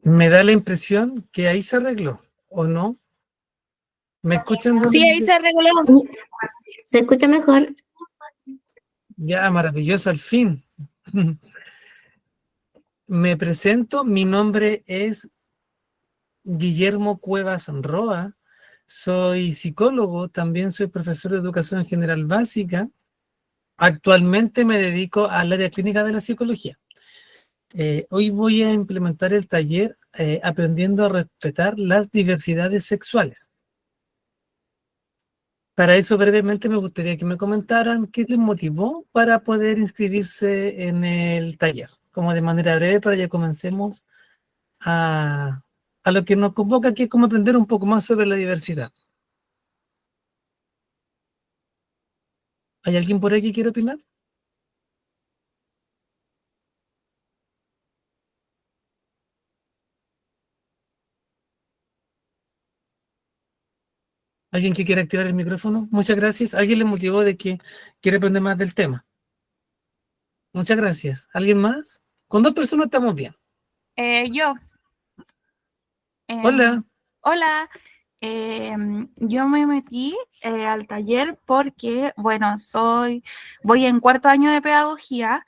Me da la impresión que ahí se arregló, ¿o no? ¿Me escuchan? Sí, ahí se arregló. Se escucha mejor. Ya, maravilloso, al fin. Me presento, mi nombre es Guillermo Cuevas Roa, soy psicólogo, también soy profesor de educación general básica. Actualmente me dedico al área clínica de la psicología. Hoy voy a implementar el taller aprendiendo a respetar las diversidades sexuales. Para eso brevemente me gustaría que me comentaran qué les motivó para poder inscribirse en el taller, como de manera breve para que comencemos a lo que nos convoca, que es como aprender un poco más sobre la diversidad. ¿Hay alguien por ahí que quiera opinar? ¿Alguien que quiera activar el micrófono? Muchas gracias. ¿Alguien le motivó de que quiere aprender más del tema? Muchas gracias. ¿Alguien más? Con 2 personas estamos bien. Yo. Hola. Hola. Yo me metí al taller porque, bueno, voy en 4º año de pedagogía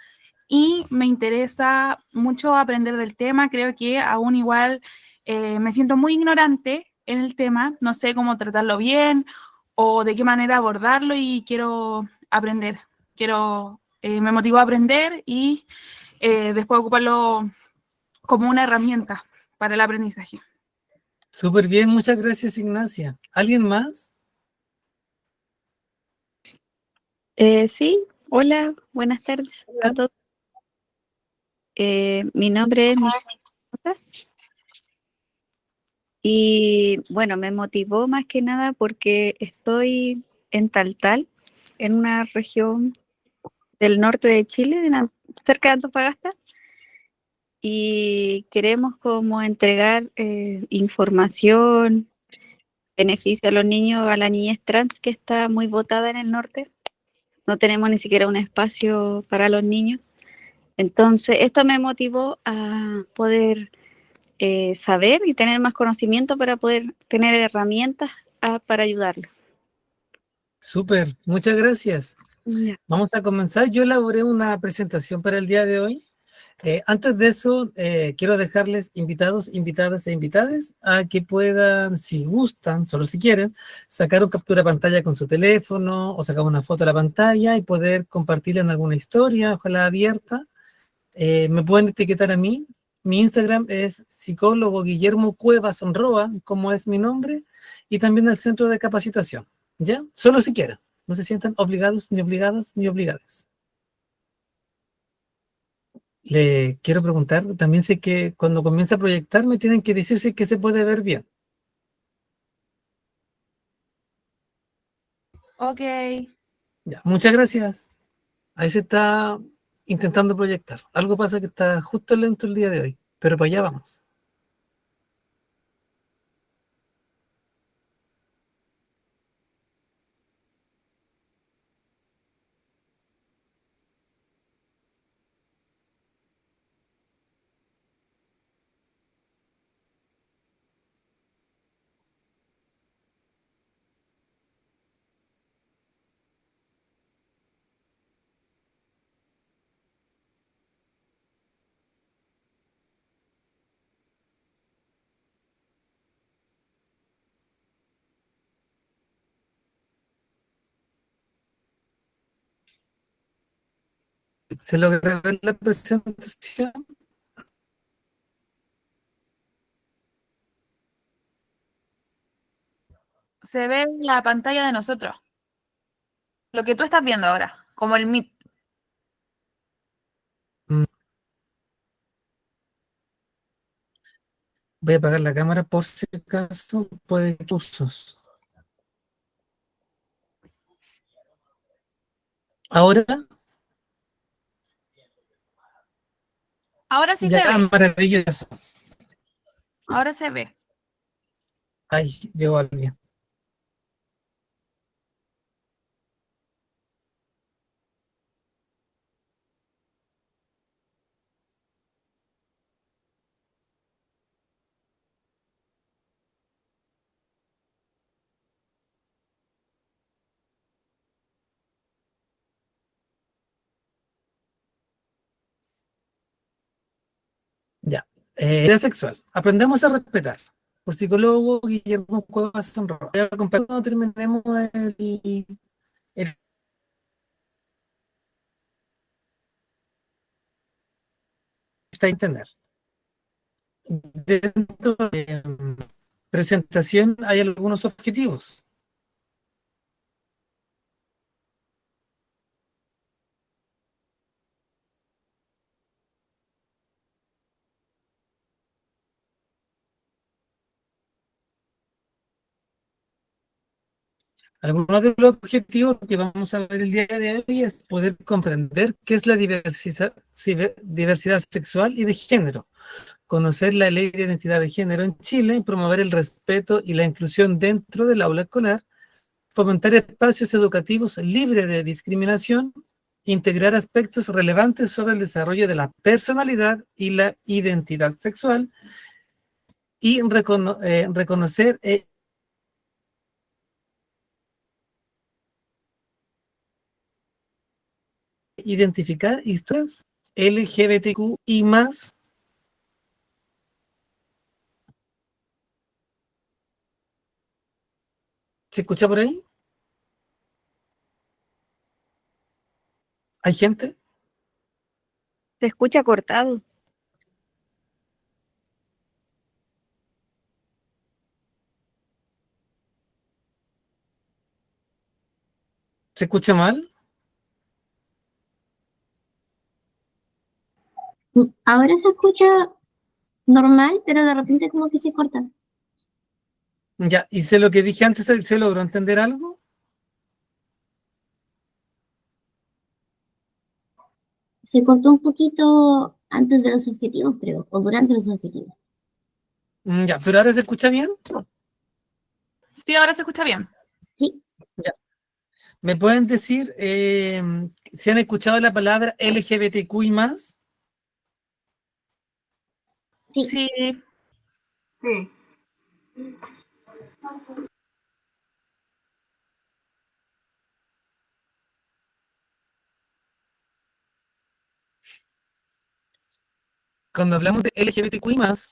y me interesa mucho aprender del tema. Creo que aún igual me siento muy ignorante en el tema, no sé cómo tratarlo bien o de qué manera abordarlo y quiero aprender. Me motivó a aprender y después ocuparlo como una herramienta para el aprendizaje. Súper bien, muchas gracias, Ignacia. ¿Alguien más? Sí, hola, buenas tardes a todos. Mi nombre es Micaela y bueno, me motivó más que nada porque estoy en Taltal, en una región del norte de Chile, cerca de Antofagasta, y queremos como entregar información, beneficio a los niños, a la niñez trans que está muy votada en el norte. No tenemos ni siquiera un espacio para los niños. Entonces, esto me motivó a poder saber y tener más conocimiento para poder tener herramientas para ayudarlos. Súper, muchas gracias. Ya. Vamos a comenzar. Yo elaboré una presentación para el día de hoy. Antes de eso, quiero dejarles invitados, invitadas e invitades a que puedan, si gustan, solo si quieren, sacar una captura de pantalla con su teléfono o sacar una foto a la pantalla y poder compartirla en alguna historia, ojalá abierta. Me pueden etiquetar a mí. Mi Instagram es psicólogo Guillermo Cuevas Roa, como es mi nombre, y también el centro de capacitación. ¿Ya? Solo si quieren. No se sientan obligados, ni obligadas, ni obligadas. Le quiero preguntar, también sé que cuando comienza a proyectar me tienen que decir si es que se puede ver bien. Ok. Ya, muchas gracias. Ahí se está intentando proyectar. Algo pasa que está justo lento el día de hoy, pero para allá vamos. ¿Se logra ver la presentación? Se ve la pantalla de nosotros. Lo que tú estás viendo ahora, como el Meet. Mm, Voy a apagar la cámara por si acaso puede cursos. Ahora, Ahora sí se ya ve. maravilloso. Ahora se ve. Ay, llegó alguien. Identidad sexual. Aprendemos a respetar. Por psicólogo Guillermo Cuevas Sonro. Voy a compartir cuando terminemos el está entender. Dentro de presentación hay algunos objetivos. Algunos de los objetivos que vamos a ver el día de hoy es poder comprender qué es la diversidad sexual y de género, conocer la ley de identidad de género en Chile, promover el respeto y la inclusión dentro del aula escolar, fomentar espacios educativos libres de discriminación, integrar aspectos relevantes sobre el desarrollo de la personalidad y la identidad sexual y reconocer identificar historias LGBTQ y más. ¿Se escucha por ahí? ¿Hay gente? Se escucha cortado. ¿Se escucha mal? Ahora se escucha normal, pero de repente como que se corta. Ya, hice lo que dije antes, ¿se logró entender algo? Se cortó un poquito antes de los objetivos, creo, o durante los objetivos. Ya, pero ahora se escucha bien. Sí, ahora se escucha bien. Sí, ¿Me pueden decir si han escuchado la palabra LGBTQ y más? sí. Sí. Sí. Cuando hablamos de LGBTQ y más,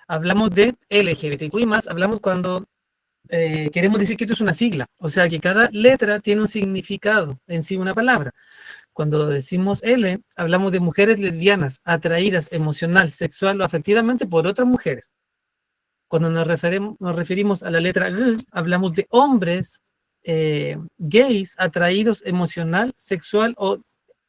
hablamos de LGBTQ y más, hablamos cuando queremos decir que esto es una sigla, o sea que cada letra tiene un significado en sí, una palabra. Cuando decimos L, hablamos de mujeres lesbianas, atraídas emocional, sexual o afectivamente por otras mujeres. Cuando nos referimos a la letra G, hablamos de hombres gays, atraídos emocional, sexual o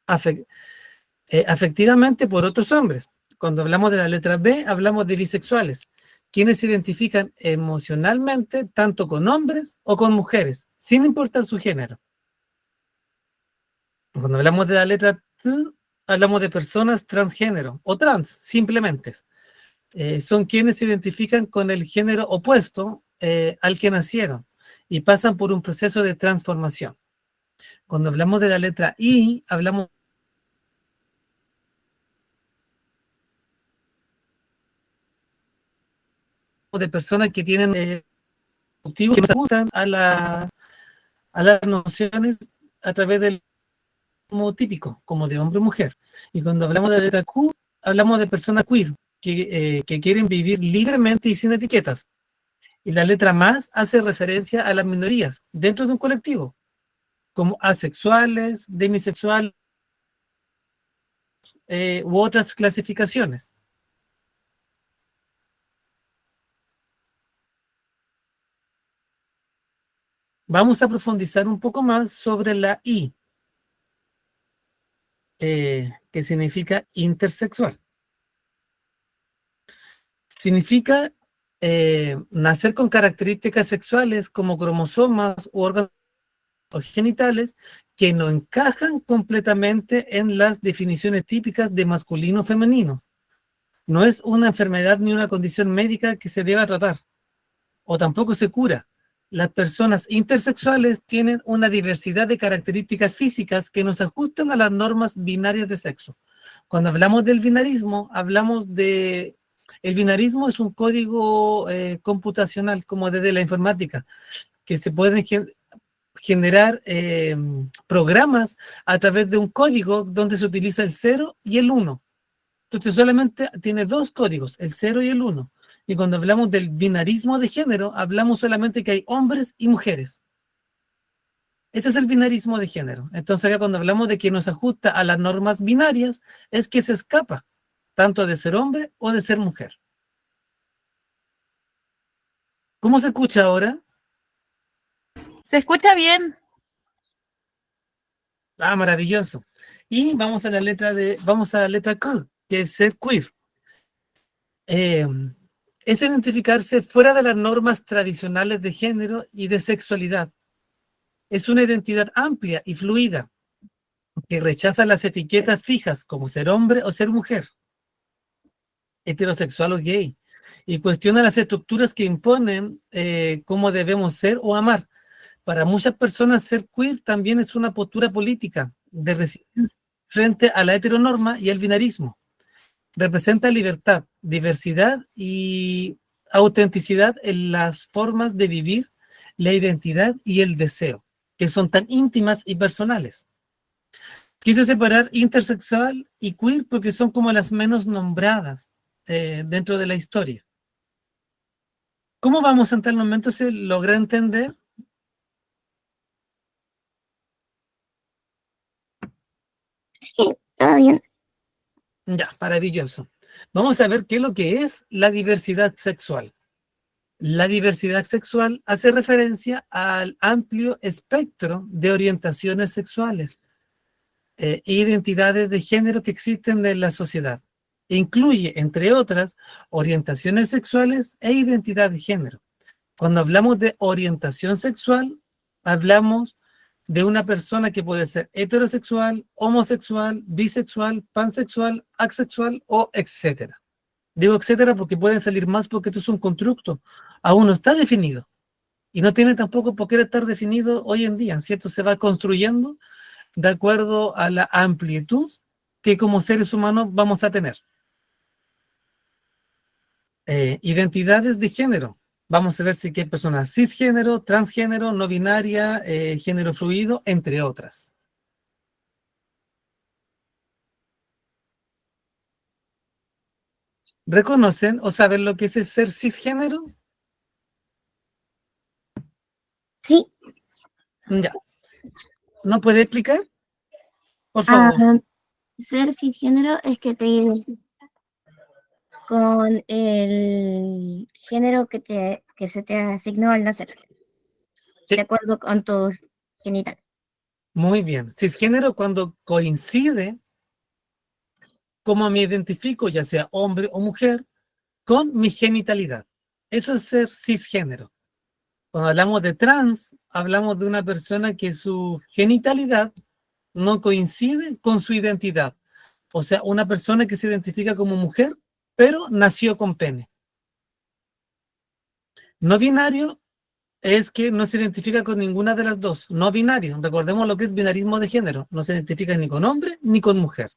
afectivamente por otros hombres. Cuando hablamos de la letra B, hablamos de bisexuales, quienes se identifican emocionalmente tanto con hombres o con mujeres, sin importar su género. Cuando hablamos de la letra T, hablamos de personas transgénero o trans, simplemente. Son quienes se identifican con el género opuesto al que nacieron y pasan por un proceso de transformación. Cuando hablamos de la letra I, hablamos de personas que tienen motivos que se ajustan a las nociones a través del como típico, como de hombre o mujer. Y cuando hablamos de la letra Q, hablamos de personas queer, que quieren vivir libremente y sin etiquetas. Y la letra más hace referencia a las minorías dentro de un colectivo, como asexuales, demisexuales u otras clasificaciones. Vamos a profundizar un poco más sobre la I, que significa intersexual. Significa nacer con características sexuales como cromosomas u órganos genitales que no encajan completamente en las definiciones típicas de masculino o femenino. No es una enfermedad ni una condición médica que se deba tratar, o tampoco se cura. Las personas intersexuales tienen una diversidad de características físicas que nos ajustan a las normas binarias de sexo. Cuando hablamos del binarismo, hablamos de... El binarismo es un código computacional, como desde la informática, que se puede generar programas a través de un código donde se utiliza el 0 y el 1. Entonces solamente tiene dos códigos, el 0 y el 1. Y cuando hablamos del binarismo de género, hablamos solamente que hay hombres y mujeres. Ese es el binarismo de género. Entonces acá cuando hablamos de que nos ajusta a las normas binarias, es que se escapa tanto de ser hombre o de ser mujer. ¿Cómo se escucha ahora? Se escucha bien. Ah, maravilloso. Y vamos a la letra Q, que es ser queer. Es identificarse fuera de las normas tradicionales de género y de sexualidad. Es una identidad amplia y fluida que rechaza las etiquetas fijas como ser hombre o ser mujer, heterosexual o gay, y cuestiona las estructuras que imponen cómo debemos ser o amar. Para muchas personas ser queer también es una postura política de resistencia frente a la heteronorma y el binarismo. Representa libertad, diversidad y autenticidad en las formas de vivir, la identidad y el deseo, que son tan íntimas y personales. Quise separar intersexual y queer porque son como las menos nombradas dentro de la historia. ¿Cómo vamos en tal momento? ¿Se logra entender? Sí, todo bien. Ya, maravilloso. Vamos a ver qué es lo que es la diversidad sexual. La diversidad sexual hace referencia al amplio espectro de orientaciones sexuales e identidades de género que existen en la sociedad. Incluye, entre otras, orientaciones sexuales e identidad de género. Cuando hablamos de orientación sexual, hablamos de una persona que puede ser heterosexual, homosexual, bisexual, pansexual, asexual o etcétera. Digo etcétera porque pueden salir más porque esto es un constructo. Aún no está definido. Y no tiene tampoco por qué estar definido hoy en día, ¿cierto? Se va construyendo de acuerdo a la amplitud que como seres humanos vamos a tener. Identidades de género. Vamos a ver si hay personas cisgénero, transgénero, no binaria, género fluido, entre otras. ¿Reconocen o saben lo que es el ser cisgénero? Sí. Ya. ¿No puede explicar? Por favor. Ser cisgénero es que te identificas con el género que se te asignó al nacer, Sí. de acuerdo con tu genital. Muy bien. Cisgénero cuando coincide cómo me identifico, ya sea hombre o mujer, con mi genitalidad. Eso es ser cisgénero. Cuando hablamos de trans, hablamos de una persona que su genitalidad no coincide con su identidad. O sea, una persona que se identifica como mujer, pero nació con pene. No binario es que no se identifica con ninguna de las dos. No binario, recordemos lo que es binarismo de género. No se identifica ni con hombre ni con mujer.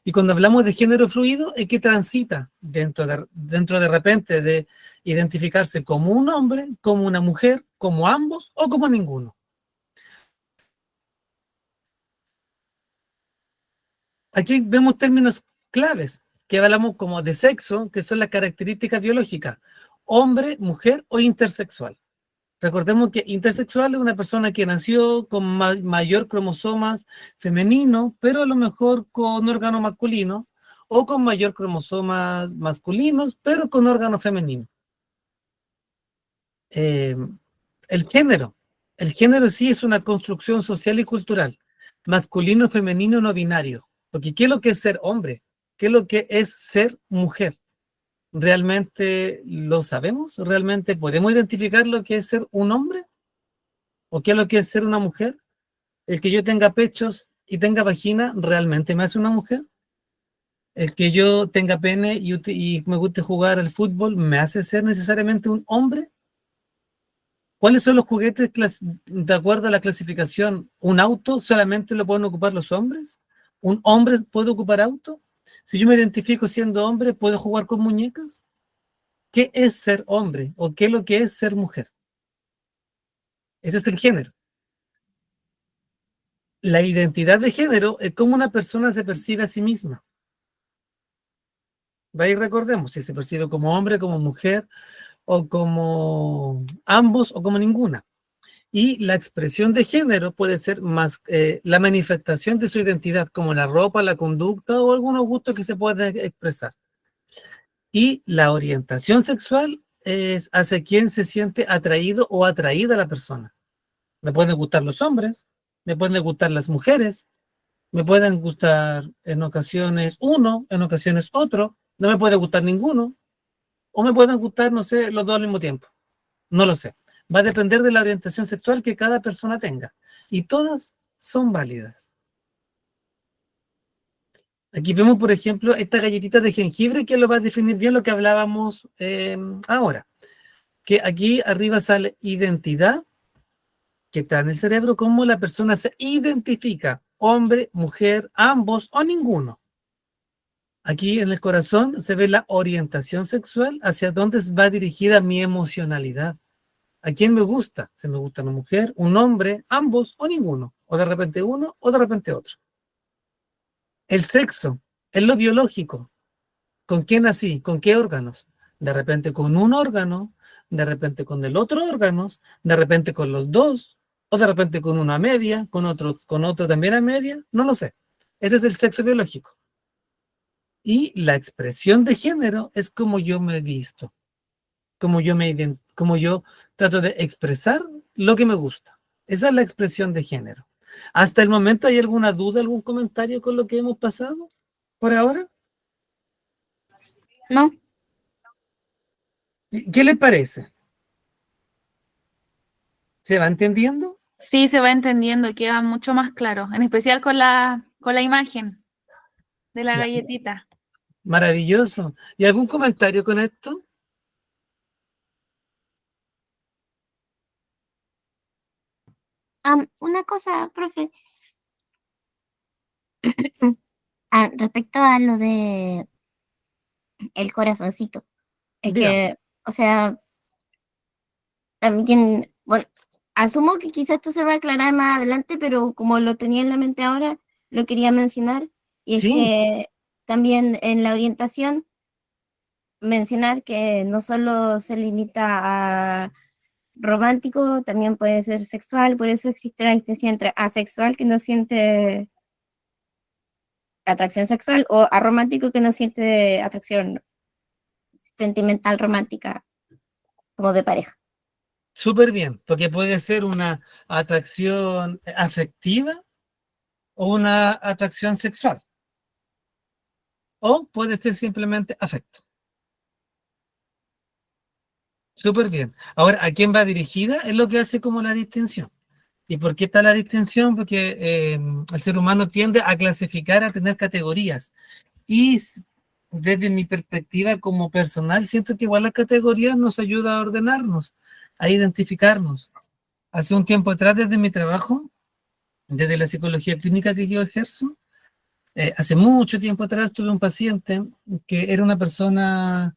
Y cuando hablamos de género fluido, es que transita dentro de repente de identificarse como un hombre, como una mujer, como ambos o como ninguno. Aquí vemos términos claves que hablamos como de sexo, que son las características biológicas, hombre, mujer o intersexual. Recordemos que intersexual es una persona que nació con mayor cromosomas femenino, pero a lo mejor con órgano masculino, o con mayor cromosomas masculinos, pero con órgano femenino. El género. El género sí es una construcción social y cultural, masculino, femenino, no binario. Porque ¿qué es lo que es ser hombre? ¿Qué es lo que es ser mujer? ¿Realmente lo sabemos? ¿Realmente podemos identificar lo que es ser un hombre? ¿O qué es lo que es ser una mujer? ¿El que yo tenga pechos y tenga vagina realmente me hace una mujer? ¿El que yo tenga pene y me guste jugar al fútbol me hace ser necesariamente un hombre? ¿Cuáles son los juguetes de acuerdo a la clasificación? ¿Un auto solamente lo pueden ocupar los hombres? ¿Un hombre puede ocupar auto? Si yo me identifico siendo hombre, ¿puedo jugar con muñecas? ¿Qué es ser hombre? ¿O qué es lo que es ser mujer? Ese es el género. la identidad de género es cómo una persona se percibe a sí misma. Ahí recordemos si se percibe como hombre, como mujer, o como ambos, o como ninguna. Y la expresión de género puede ser más la manifestación de su identidad, como la ropa, la conducta o algunos gustos que se pueden expresar. Y la orientación sexual es hacia quien se siente atraído o atraída a la persona. Me pueden gustar los hombres, me pueden gustar las mujeres, me pueden gustar en ocasiones uno, en ocasiones otro, no me puede gustar ninguno, o me pueden gustar, no sé, los dos al mismo tiempo. No lo sé. Va a depender de la orientación sexual que cada persona tenga. Y todas son válidas. Aquí vemos, por ejemplo, esta galletita de jengibre que lo va a definir bien lo que hablábamos ahora. Que aquí arriba sale identidad, que está en el cerebro, cómo la persona se identifica, hombre, mujer, ambos o ninguno. Aquí en el corazón se ve la orientación sexual, hacia dónde va dirigida mi emocionalidad. ¿A quién me gusta? ¿Se me gusta una mujer, un hombre, ambos o ninguno? O de repente uno o de repente otro. El sexo es lo biológico. ¿Con quién nací? ¿Con qué órganos? De repente con un órgano, de repente con el otro órgano, de repente con los dos, o de repente con uno a media, con otro también a media, no lo sé. Ese es el sexo biológico. Y la expresión de género es como yo me he visto, como yo trato de expresar lo que me gusta. Esa es la expresión de género. ¿Hasta el momento hay alguna duda, algún comentario con lo que hemos pasado por ahora? No, ¿Qué les parece? ¿Se va entendiendo? Sí, se va entendiendo y queda mucho más claro, en especial con la imagen de la Ya, galletita. maravilloso. ¿Y algún comentario con esto? Una cosa, profe, respecto a lo de el corazoncito, es Dígame. que, o sea, también, bueno, asumo que quizás esto se va a aclarar más adelante, pero como lo tenía en la mente ahora, lo quería mencionar, y es Sí, que también en la orientación mencionar que no solo se limita a romántico, también puede ser sexual, por eso existe la distinción entre asexual que no siente atracción sexual o aromántico que no siente atracción sentimental romántica como de pareja. súper bien, porque puede ser una atracción afectiva o una atracción sexual, o puede ser simplemente afecto. Súper bien. Ahora, ¿a quién va dirigida? Es lo que hace como la distinción. ¿Y por qué está la distinción? Porque el ser humano tiende a clasificar, a tener categorías. Y desde mi perspectiva como personal, siento que igual las categorías nos ayuda a ordenarnos, a identificarnos. Hace un tiempo atrás, desde mi trabajo, desde la psicología clínica que yo ejerzo, hace mucho tiempo atrás tuve un paciente que era una persona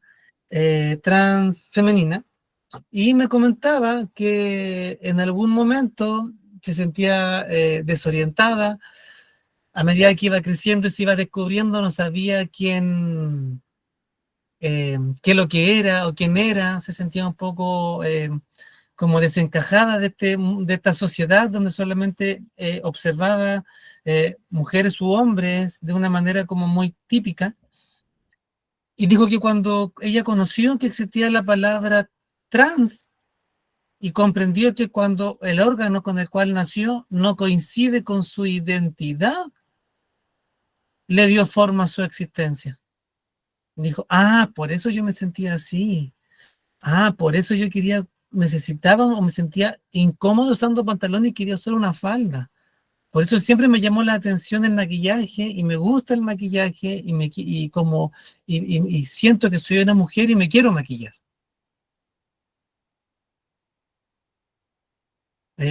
trans femenina y me comentaba que en algún momento se sentía desorientada. A medida que iba creciendo y se iba descubriendo, no sabía qué lo que era o quién era, se sentía un poco como desencajada de esta sociedad donde solamente observaba mujeres u hombres de una manera como muy típica. Y dijo que cuando ella conoció que existía la palabra trans y comprendió que cuando el órgano con el cual nació no coincide con su identidad, le dio forma a su existencia. Dijo, por eso yo me sentía así. Por eso yo necesitaba o me sentía incómodo usando pantalón y quería usar una falda. Por eso siempre me llamó la atención el maquillaje y me gusta el maquillaje y siento que soy una mujer y me quiero maquillar.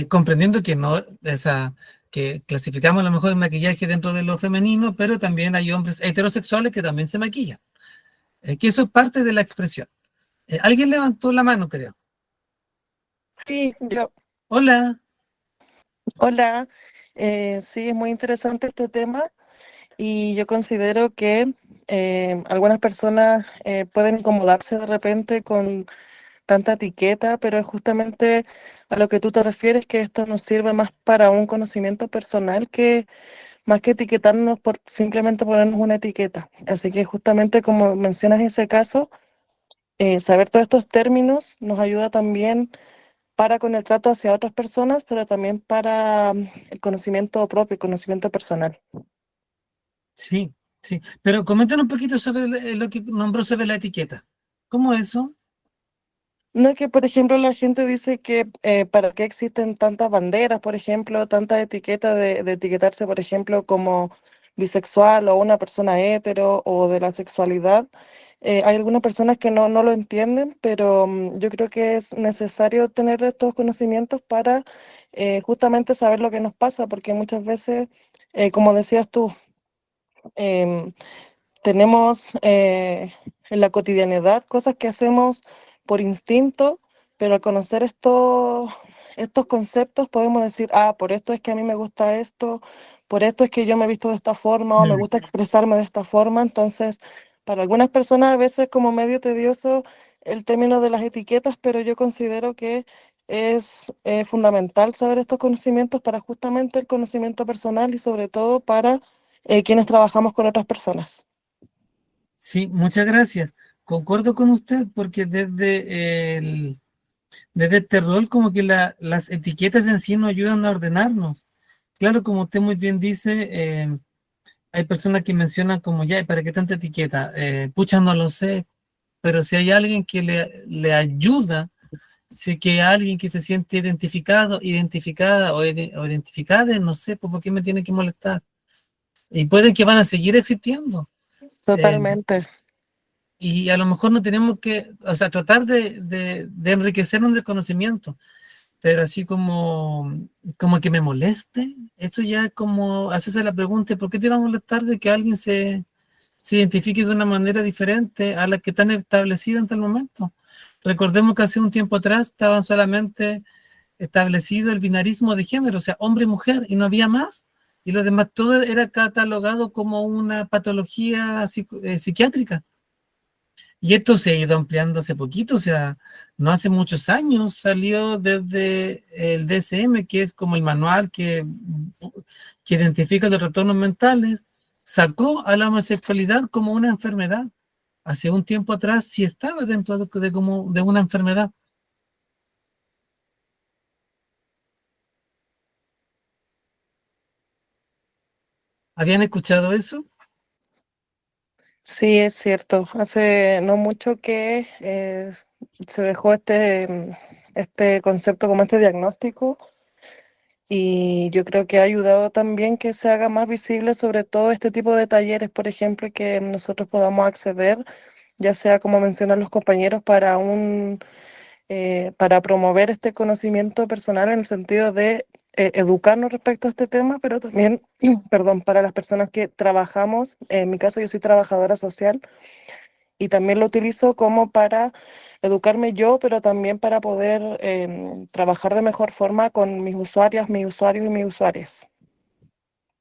Comprendiendo que no, que clasificamos a lo mejor el maquillaje dentro de lo femenino, pero también hay hombres heterosexuales que también se maquillan. Que eso es parte de la expresión. Alguien levantó la mano, creo. Sí, yo. Hola. Hola. Sí, es muy interesante este tema y yo considero que algunas personas pueden incomodarse de repente con tanta etiqueta, pero es justamente a lo que tú te refieres, que esto nos sirve más para un conocimiento personal que más que etiquetarnos por simplemente ponernos una etiqueta. Así que justamente como mencionas ese caso, saber todos estos términos nos ayuda también para con el trato hacia otras personas, pero también para el conocimiento propio, el conocimiento personal. Sí, sí. Pero comenten un poquito sobre lo que nombró sobre la etiqueta. ¿Cómo eso? No es que, por ejemplo, la gente dice que para qué existen tantas banderas, por ejemplo, tantas etiquetas de etiquetarse, por ejemplo, como bisexual o una persona hetero o de la sexualidad. Hay algunas personas que no lo entienden, pero yo creo que es necesario tener estos conocimientos para justamente saber lo que nos pasa, porque muchas veces, como decías tú, em, tenemos en la cotidianidad cosas que hacemos por instinto, pero al conocer estos conceptos podemos decir, ah, por esto es que a mí me gusta esto, por esto es que yo me he visto de esta forma o me Mm. gusta expresarme de esta forma. Entonces, para algunas personas a veces es como medio tedioso el término de las etiquetas, pero yo considero que es fundamental saber estos conocimientos para justamente el conocimiento personal y sobre todo para quienes trabajamos con otras personas. Sí, muchas gracias. Concuerdo con usted porque desde este rol como que las etiquetas en sí nos ayudan a ordenarnos. Claro, como usted muy bien dice, hay personas que mencionan como ya, ¿y para qué tanta etiqueta? Pucha, no lo sé, pero si hay alguien que le ayuda, si que hay alguien que se siente identificado, identificada o identificada, no sé, pues, ¿por qué me tiene que molestar? Y pueden que van a seguir existiendo. Eh, Totalmente. y a lo mejor no tenemos que, o sea, tratar de enriquecernos del conocimiento, pero así como que me moleste, eso ya es como hacerse la pregunta, ¿por qué te va a molestar de que alguien se identifique de una manera diferente a la que están establecida en tal momento? Recordemos que hace un tiempo atrás estaban solamente establecido el binarismo de género, o sea, hombre y mujer, y no había más, y lo demás todo era catalogado como una patología psiquiátrica. Y esto se ha ido ampliando hace poquito, o sea, no hace muchos años salió desde el DSM, que es como el manual que identifica los trastornos mentales, sacó a la homosexualidad como una enfermedad. Hace un tiempo atrás sí estaba dentro como de una enfermedad. ¿Habían escuchado eso? Sí, es cierto. Hace no mucho que se dejó este concepto como este diagnóstico y yo creo que ha ayudado también que se haga más visible sobre todo este tipo de talleres, por ejemplo, que nosotros podamos acceder, ya sea como mencionan los compañeros, para promover este conocimiento personal en el sentido de educarnos respecto a este tema, pero también, perdón, para las personas que trabajamos, en mi caso yo soy trabajadora social y también lo utilizo como para educarme yo, pero también para poder trabajar de mejor forma con mis usuarias, mis usuarios y mis usuarias.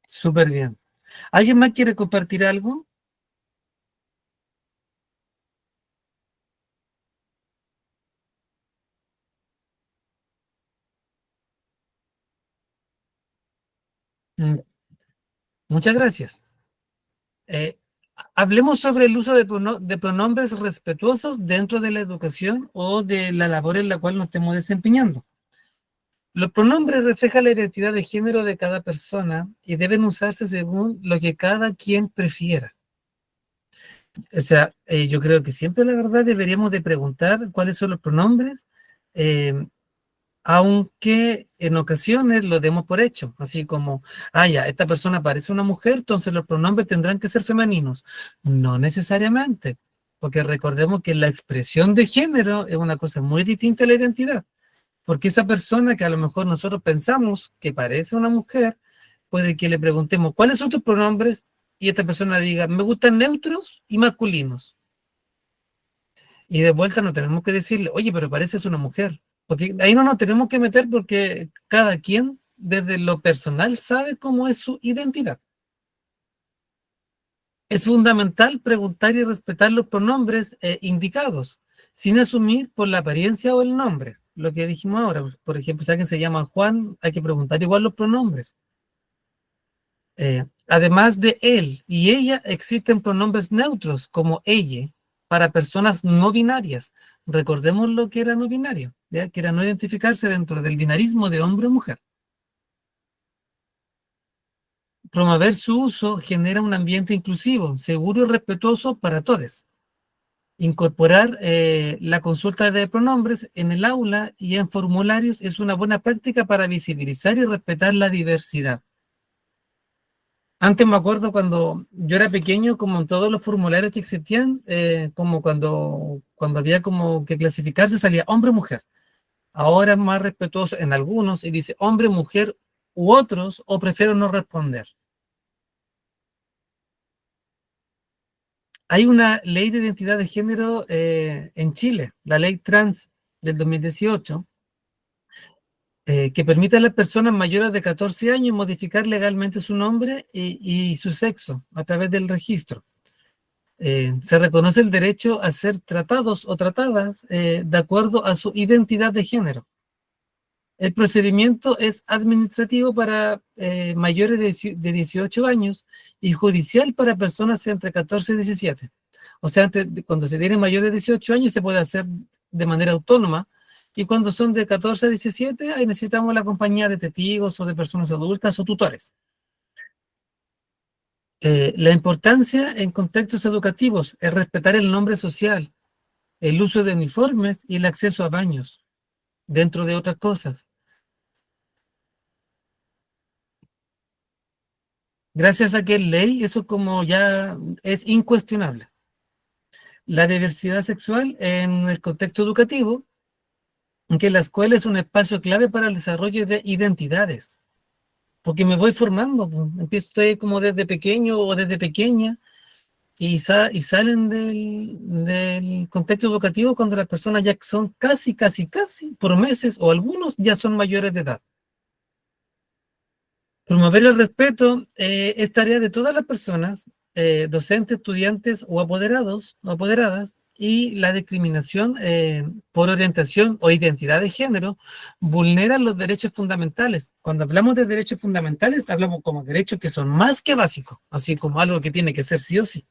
Súper bien. ¿Alguien más quiere compartir algo? Mm, Muchas gracias. Eh, Hablemos sobre el uso de pronombres respetuosos dentro de la educación o de la labor en la cual nos estemos desempeñando. Los pronombres reflejan la identidad de género de cada persona y deben usarse según lo que cada quien prefiera. O sea, yo creo que siempre la verdad deberíamos de preguntar cuáles son los pronombres, eh, aunque en ocasiones lo demos por hecho, así como, ah, ya, esta persona parece una mujer, entonces los pronombres tendrán que ser femeninos. No necesariamente, porque recordemos que la expresión de género es una cosa muy distinta a la identidad, porque esa persona que a lo mejor nosotros pensamos que parece una mujer, puede que le preguntemos, ¿cuáles son tus pronombres? Y esta persona diga, me gustan neutros y masculinos. Y de vuelta no tenemos que decirle, oye, pero pareces una mujer. Porque ahí no nos tenemos que meter porque cada quien desde lo personal sabe cómo es su identidad. Es fundamental preguntar y respetar los pronombres indicados, sin asumir por la apariencia o el nombre. Lo que dijimos ahora, por ejemplo, si alguien se llama Juan, hay que preguntar igual los pronombres. Además de él y ella, existen pronombres neutros como ella para personas no binarias. Recordemos lo que era no binario, ¿ya? Que era no identificarse dentro del binarismo de hombre o mujer. Promover su uso genera un ambiente inclusivo, seguro y respetuoso para todos. Incorporar la consulta de pronombres en el aula y en formularios es una buena práctica para visibilizar y respetar la diversidad. Antes me acuerdo cuando yo era pequeño, como en todos los formularios que existían, como cuando había como que clasificarse salía hombre o mujer. Ahora es más respetuoso en algunos y dice hombre, mujer u otros, o prefiero no responder. Hay una ley de identidad de género en Chile, la ley trans del 2018, que permite a las personas mayores de 14 años modificar legalmente su nombre y su sexo a través del registro. Se reconoce el derecho a ser tratados o tratadas de acuerdo a su identidad de género. El procedimiento es administrativo para mayores de 18 años y judicial para personas entre 14 y 17. O sea, cuando se tiene mayores de 18 años se puede hacer de manera autónoma, y cuando son de 14 a 17, ahí necesitamos la compañía de testigos o de personas adultas o tutores. La importancia en contextos educativos es respetar el nombre social, el uso de uniformes y el acceso a baños, dentro de otras cosas. Gracias a que es ley, eso como ya es incuestionable. La diversidad sexual en el contexto educativo, en que la escuela es un espacio clave para el desarrollo de identidades, porque me voy formando, pues. Estoy como desde pequeño o desde pequeña, y salen del contexto educativo cuando las personas ya son casi, por meses, o algunos ya son mayores de edad. Promover el respeto es tarea de todas las personas, docentes, estudiantes o apoderados o apoderadas, y la discriminación por orientación o identidad de género vulnera los derechos fundamentales. Cuando hablamos de derechos fundamentales, hablamos como derechos que son más que básicos, así como algo que tiene que ser sí o sí.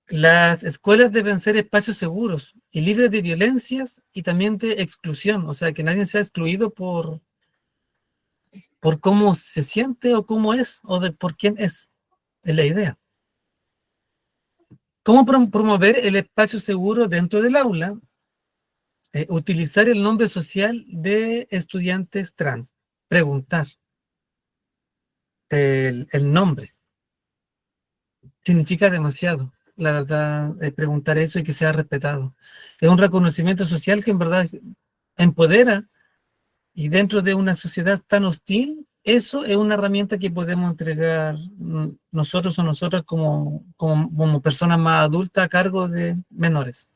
Las escuelas deben ser espacios seguros y libres de violencias y también de exclusión, o sea, que nadie sea excluido por cómo se siente o cómo es o por quién es la idea. ¿Cómo promover el espacio seguro dentro del aula? Utilizar el nombre social de estudiantes trans. Preguntar. El nombre significa demasiado, la verdad, preguntar eso y que sea respetado. Es un reconocimiento social que en verdad empodera, y dentro de una sociedad tan hostil, eso es una herramienta que podemos entregar nosotros o nosotras como personas más adultas a cargo de menores.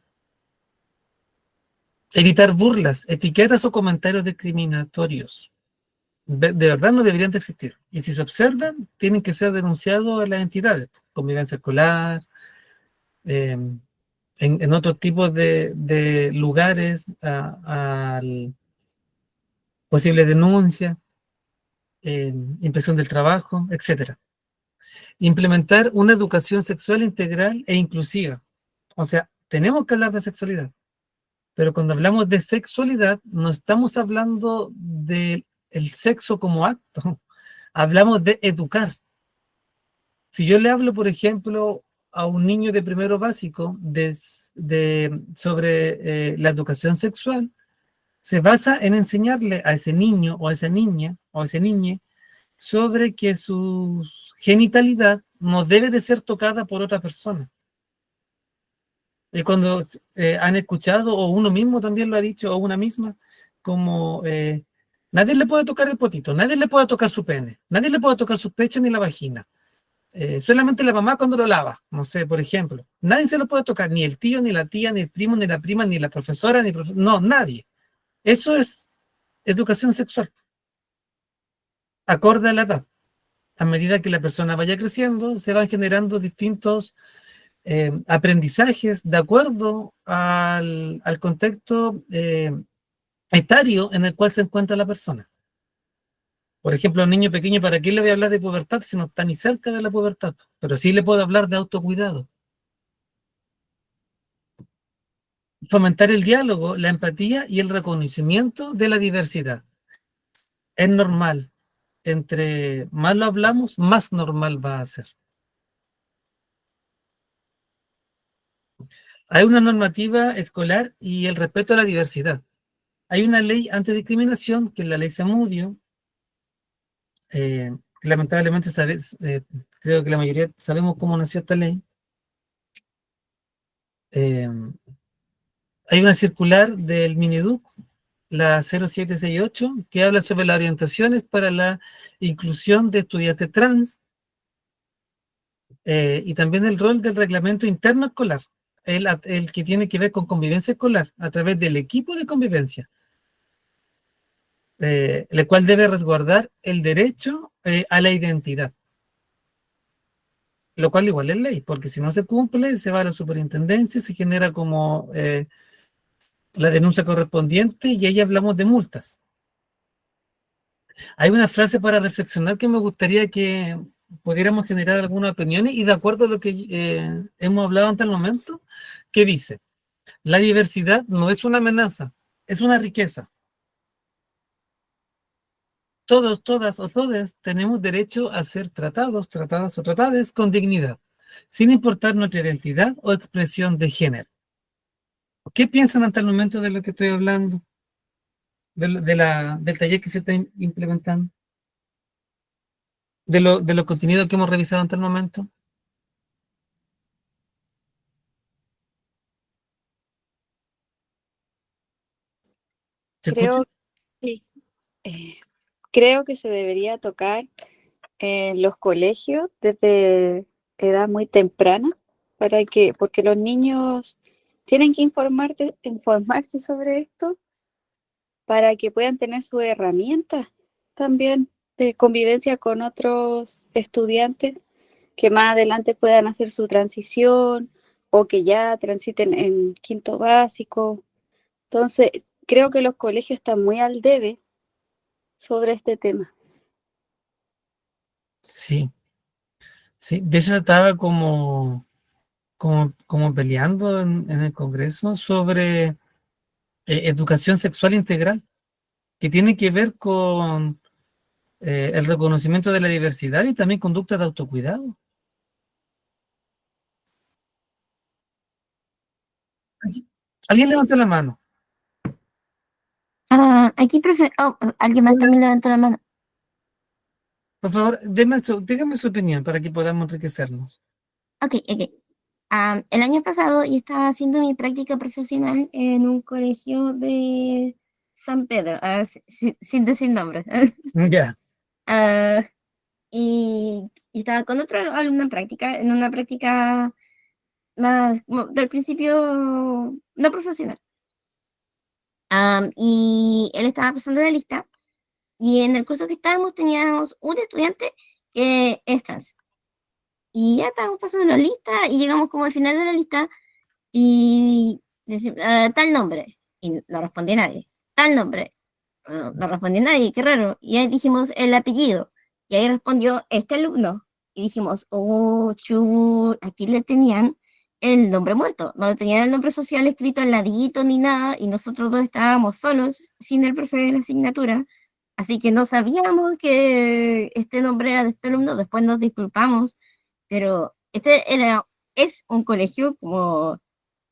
Evitar burlas, etiquetas o comentarios discriminatorios. De verdad no deberían de existir. Y si se observan, tienen que ser denunciados a las entidades, convivencia escolar, en otros tipos de lugares, al posible denuncia, inspección del trabajo, etc. Implementar una educación sexual integral e inclusiva. O sea, tenemos que hablar de sexualidad, pero cuando hablamos de sexualidad, no estamos hablando del sexo como acto, hablamos de educar. Si yo le hablo, por ejemplo, a un niño de primero básico sobre la educación sexual, se basa en enseñarle a ese niño o a esa niña o a ese niñe sobre que su genitalidad no debe de ser tocada por otra persona. Y cuando han escuchado, o uno mismo también lo ha dicho, o una misma, como nadie le puede tocar el potito, nadie le puede tocar su pene, nadie le puede tocar su pecho ni la vagina. Solamente la mamá cuando lo lava, no sé, por ejemplo. Nadie se lo puede tocar, ni el tío, ni la tía, ni el primo, ni la prima, ni la profesora, no, nadie. Eso es educación sexual, acorde a la edad. A medida que la persona vaya creciendo, se van generando distintos aprendizajes de acuerdo al contexto etario en el cual se encuentra la persona. Por ejemplo, a un niño pequeño, ¿para qué le voy a hablar de pubertad si no está ni cerca de la pubertad? Pero sí le puedo hablar de autocuidado. Fomentar el diálogo, la empatía y el reconocimiento de la diversidad. Es normal. Entre más lo hablamos, más normal va a ser. Hay una normativa escolar y el respeto a la diversidad. Hay una ley antidiscriminación, que es la ley Zamudio. Lamentablemente, creo que la mayoría sabemos cómo nació esta ley. Hay una circular del Mineduc, la 0768, que habla sobre las orientaciones para la inclusión de estudiantes trans y también el rol del reglamento interno escolar, el que tiene que ver con convivencia escolar a través del equipo de convivencia, el cual debe resguardar el derecho a la identidad, lo cual igual es ley, porque si no se cumple, se va a la superintendencia, se genera como la denuncia correspondiente y ahí hablamos de multas. Hay una frase para reflexionar que me gustaría que pudiéramos generar algunas opiniones y de acuerdo a lo que hemos hablado hasta el momento, que dice: la diversidad no es una amenaza, es una riqueza. Todos, todas o todes tenemos derecho a ser tratados, tratadas o tratadas con dignidad, sin importar nuestra identidad o expresión de género. ¿Qué piensan hasta el momento de lo que estoy hablando? Del taller que se está implementando, de los contenidos que hemos revisado hasta el momento. ¿Se escucha? Creo, sí, eh, creo que se debería tocar en los colegios desde edad muy temprana, porque los niños tienen que informarse sobre esto para que puedan tener sus herramientas también de convivencia con otros estudiantes que más adelante puedan hacer su transición o que ya transiten en quinto básico. Entonces, creo que los colegios están muy al debe sobre este tema. Sí, sí. De hecho, estaba como peleando en el Congreso sobre educación sexual integral, que tiene que ver con el reconocimiento de la diversidad y también conducta de autocuidado. ¿Alguien levantó la mano? Aquí, profe, alguien más también levantó la mano. Por favor, dígame su opinión para que podamos enriquecernos. Ok. El año pasado yo estaba haciendo mi práctica profesional en un colegio de San Pedro, sin decir nombres. Ya, Y estaba con otro alumno en una práctica más del principio no profesional. Y él estaba pasando la lista y en el curso que estábamos teníamos un estudiante que es trans. Y ya estábamos pasando la lista y llegamos como al final de la lista y decimos, tal nombre. Y no respondía nadie. Tal nombre. No respondió nadie, qué raro. Y ahí dijimos el apellido. Y ahí respondió este alumno. Y dijimos, oh, aquí le tenían el nombre muerto. No le tenían el nombre social escrito al ladito ni nada. Y nosotros dos estábamos solos, sin el profe de la asignatura. Así que no sabíamos que este nombre era de este alumno. Después nos disculpamos. Pero es un colegio como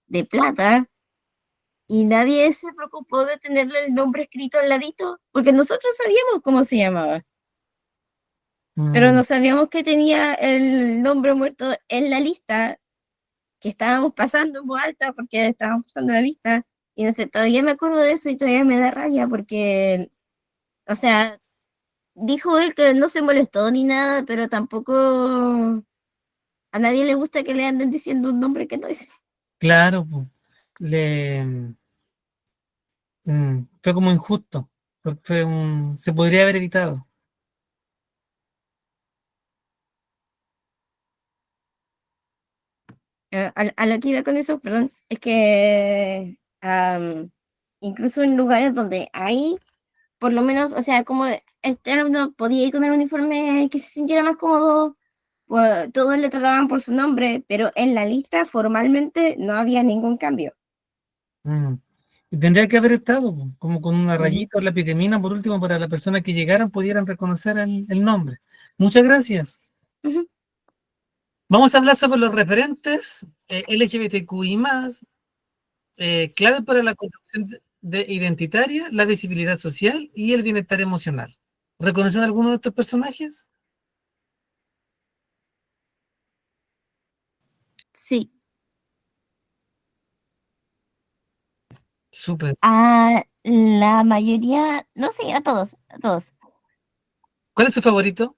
de plata y nadie se preocupó de tenerle el nombre escrito al ladito, porque nosotros sabíamos cómo se llamaba, pero no sabíamos que tenía el nombre muerto en la lista, que estábamos pasando en voz alta porque estábamos pasando la lista, y no sé, todavía me acuerdo de eso y todavía me da rabia porque, o sea, dijo él que no se molestó ni nada, pero tampoco a nadie le gusta que le anden diciendo un nombre que no es. claro, fue como injusto, porque se podría haber evitado. A lo que iba con eso, perdón, es que incluso en lugares donde hay, por lo menos, o sea, como externo podía ir con el uniforme que se sintiera más cómodo, pues, todos le trataban por su nombre, pero en la lista formalmente no había ningún cambio. Mm. Y tendría que haber estado como con una Ujú. rayita o la epidemina, por último, para las personas que llegaran pudieran reconocer el nombre. Muchas gracias. Ujú. Vamos a hablar sobre los referentes LGBTQI+, clave para la construcción identitaria, la visibilidad social y el bienestar emocional. ¿Reconocen alguno de estos personajes? Sí, Súper. A la mayoría, no sé, a todos, a todos. ¿Cuál es su favorito?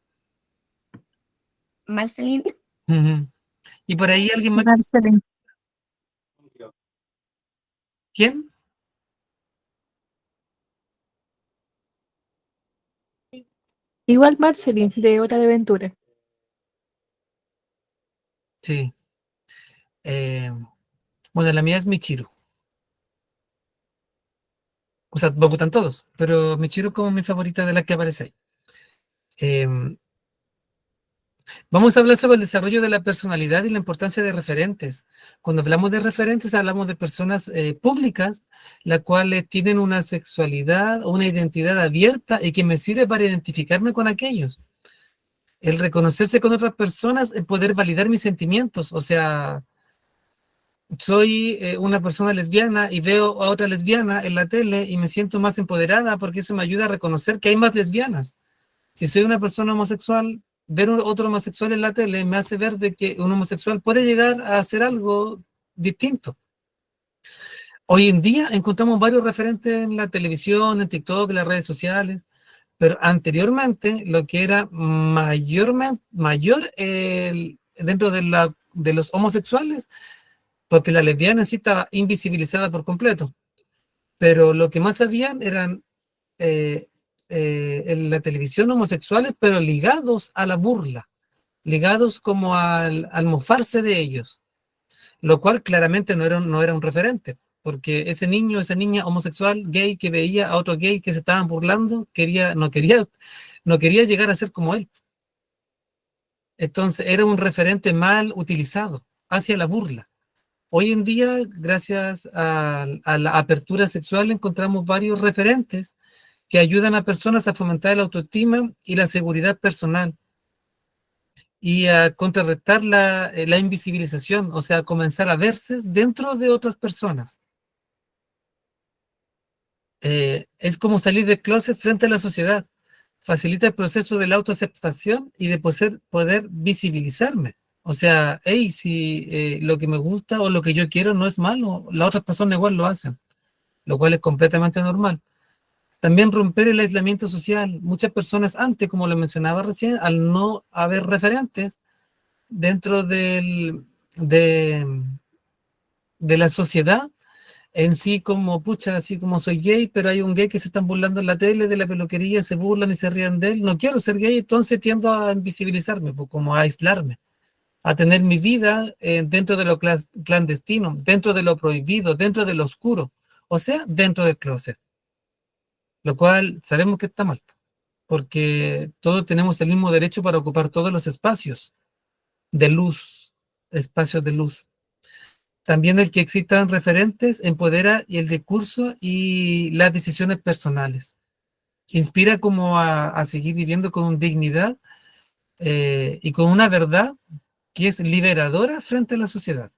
Marceline, Ujú. ¿Y por ahí alguien más? Marceline. ¿Quién? Igual Marceline, de Hora de Aventura. Sí. Bueno, la mía es Michiru. O sea, me gustan todos, pero Michiru es como mi favorita de las que aparece ahí. Vamos a hablar sobre el desarrollo de la personalidad y la importancia de referentes. Cuando hablamos de referentes, hablamos de personas públicas, las cuales tienen una sexualidad o una identidad abierta y que me sirve para identificarme con aquellos. El reconocerse con otras personas, el poder validar mis sentimientos. O sea, soy una persona lesbiana y veo a otra lesbiana en la tele y me siento más empoderada porque eso me ayuda a reconocer que hay más lesbianas. Si soy una persona homosexual, ver otro homosexual en la tele me hace ver de que un homosexual puede llegar a hacer algo distinto. Hoy en día encontramos varios referentes en la televisión, en TikTok, en las redes sociales, pero anteriormente lo que era mayor dentro de los homosexuales, porque la lesbiana sí estaba invisibilizada por completo, pero lo que más habían eran en la televisión homosexuales, pero ligados a la burla, ligados como al mofarse de ellos, lo cual claramente no era un referente, porque ese niño, esa niña homosexual, gay, que veía a otro gay que se estaban burlando, no quería llegar a ser como él. Entonces era un referente mal utilizado hacia la burla. Hoy en día, gracias a la apertura sexual, encontramos varios referentes que ayudan a personas a fomentar la autoestima y la seguridad personal y a contrarrestar la invisibilización, o sea, comenzar a verse dentro de otras personas. Es como salir del closet frente a la sociedad. Facilita el proceso de la autoaceptación y de poder visibilizarme. O sea, hey, si lo que me gusta o lo que yo quiero no es malo, las otras personas igual lo hacen, lo cual es completamente normal. También romper el aislamiento social. Muchas personas antes, como lo mencionaba recién, al no haber referentes dentro de la sociedad, en sí como, pucha, así como soy gay, pero hay un gay que se están burlando en la tele, de la peluquería, se burlan y se ríen de él, no quiero ser gay, entonces tiendo a invisibilizarme, pues, como a aislarme, a tener mi vida dentro de lo clandestino, dentro de lo prohibido, dentro de lo oscuro, o sea, dentro del closet, lo cual sabemos que está mal, porque todos tenemos el mismo derecho para ocupar todos los espacios de luz, espacios de luz. También el que existan referentes empodera y el discurso y las decisiones personales. Inspira como a seguir viviendo con dignidad y con una verdad que es liberadora frente a la sociedad.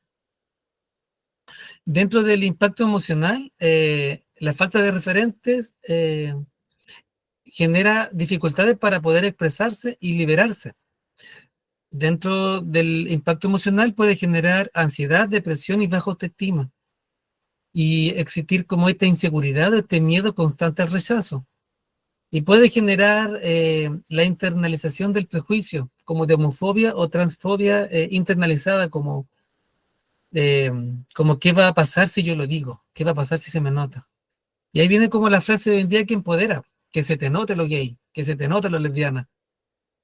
Dentro del impacto emocional, la falta de referentes genera dificultades para poder expresarse y liberarse. Dentro del impacto emocional puede generar ansiedad, depresión y baja autoestima. Y existir como esta inseguridad, este miedo constante al rechazo. Y puede generar la internalización del prejuicio, como de homofobia o transfobia internalizada, como qué va a pasar si yo lo digo, qué va a pasar si se me nota. Y ahí viene como la frase de hoy en día que empodera. que se te note lo gay, que se te note lo lesbiana,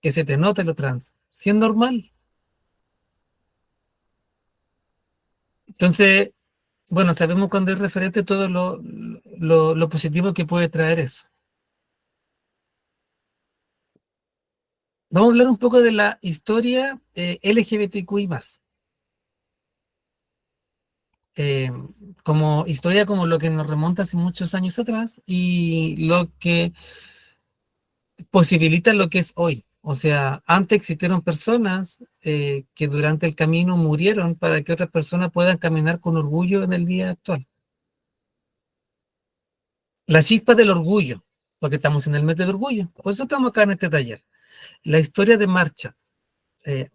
que se te note lo trans, si es normal. Entonces, bueno, sabemos cuando es referente todo lo positivo que puede traer eso. Vamos a hablar un poco de la historia LGBTQI+. Como historia como lo que nos remonta hace muchos años atrás y lo que posibilita lo que es hoy. O sea, antes existieron personas que durante el camino murieron para que otras personas puedan caminar con orgullo en el día actual. La chispa del orgullo, porque estamos en el mes del orgullo, por eso estamos acá en este taller. La historia de marcha.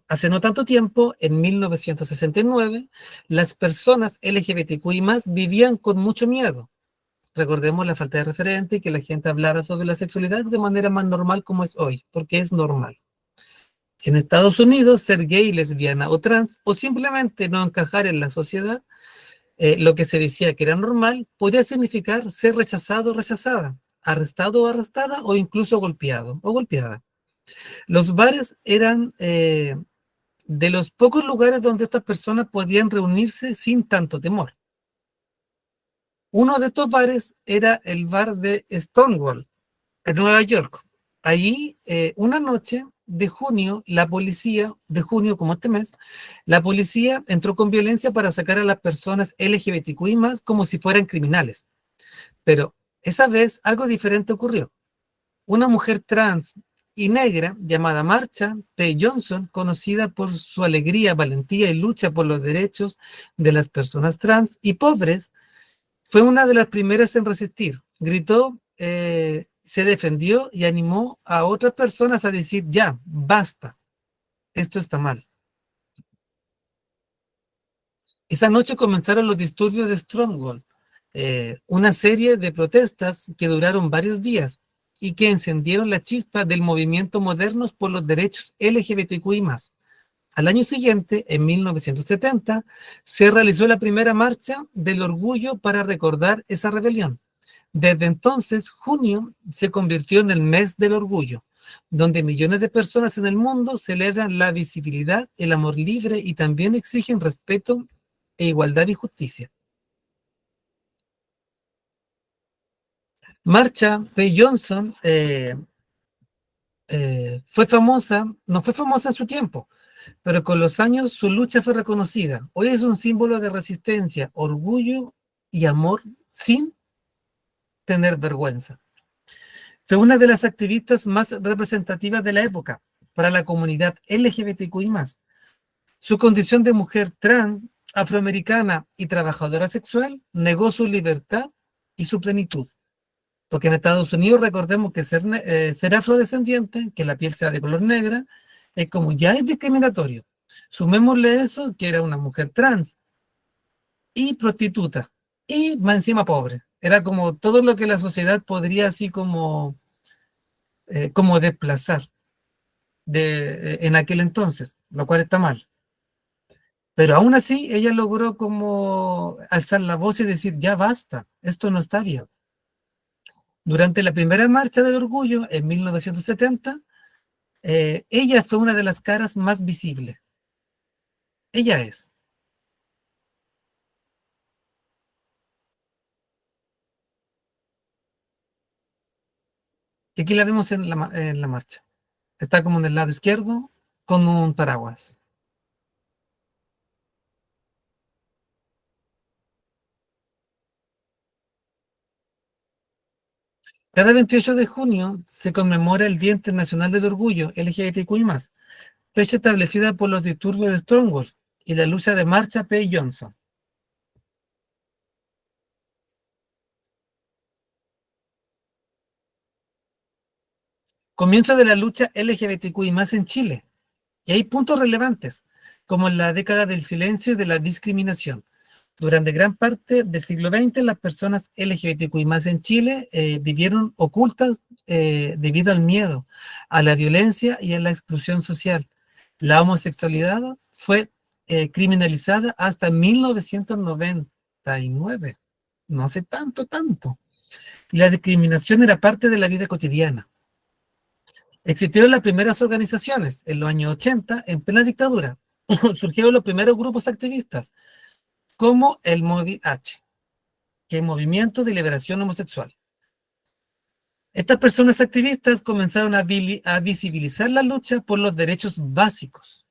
Hace no tanto tiempo, en 1969, las personas LGBTQI+ vivían con mucho miedo. Recordemos la falta de referente y que la gente hablara sobre la sexualidad de manera más normal como es hoy, porque es normal. En Estados Unidos, ser gay, lesbiana o trans, o simplemente no encajar en la sociedad, lo que se decía que era normal, podía significar ser rechazado o rechazada, arrestado o arrestada, o incluso golpeado o golpeada. Los bares eran de los pocos lugares donde estas personas podían reunirse sin tanto temor. Uno de estos bares era el bar de Stonewall, en Nueva York. Allí, una noche de junio, la policía, de junio como este mes, la policía entró con violencia para sacar a las personas LGBTQI+ como si fueran criminales. Pero esa vez algo diferente ocurrió. Una mujer trans y negra llamada Marsha P. Johnson, conocida por su alegría, valentía y lucha por los derechos de las personas trans y pobres, fue una de las primeras en resistir. Gritó, se defendió y animó a otras personas a decir, ya, basta, esto está mal. Esa noche comenzaron los disturbios de Stonewall, una serie de protestas que duraron varios días y que encendieron la chispa del movimiento moderno por los derechos LGBTQI+. Al año siguiente, en 1970, se realizó la primera marcha del orgullo para recordar esa rebelión. Desde entonces, junio se convirtió en el mes del orgullo, donde millones de personas en el mundo celebran la visibilidad, el amor libre y también exigen respeto e igualdad y justicia. Marsha P. Johnson fue famosa, no fue famosa en su tiempo, pero con los años su lucha fue reconocida. Hoy es un símbolo de resistencia, orgullo y amor sin tener vergüenza. Fue una de las activistas más representativas de la época para la comunidad LGBTQI+. Su condición de mujer trans, afroamericana y trabajadora sexual negó su libertad y su plenitud. Porque en Estados Unidos recordemos que ser afrodescendiente, que la piel sea de color negra, es como ya es discriminatorio. Sumémosle eso, que era una mujer trans y prostituta y más encima pobre. Era como todo lo que la sociedad podría así como desplazar en aquel entonces, lo cual está mal. Pero aún así ella logró como alzar la voz y decir, ya basta, esto no está bien. Durante la primera marcha del orgullo, en 1970, ella fue una de las caras más visibles. Ella es. Y aquí la vemos en la marcha. Está como en el lado izquierdo con un paraguas. Cada 28 de junio se conmemora el Día Internacional del Orgullo LGBTQI+, fecha establecida por los disturbios de Stonewall y la lucha de Marsha P. Johnson. Comienzo de la lucha LGBTQI+ en Chile. Y hay puntos relevantes, como en la década del silencio y de la discriminación. Durante gran parte del siglo XX, las personas LGBTQI+ en Chile vivieron ocultas debido al miedo, a la violencia y a la exclusión social. La homosexualidad fue criminalizada hasta 1999, no hace tanto. y la discriminación era parte de la vida cotidiana. Existieron las primeras organizaciones en los años 80, en plena dictadura. Surgieron los primeros grupos activistas, como el Movi H, que es Movimiento de Liberación Homosexual. Estas personas activistas comenzaron a visibilizar la lucha por los derechos básicos.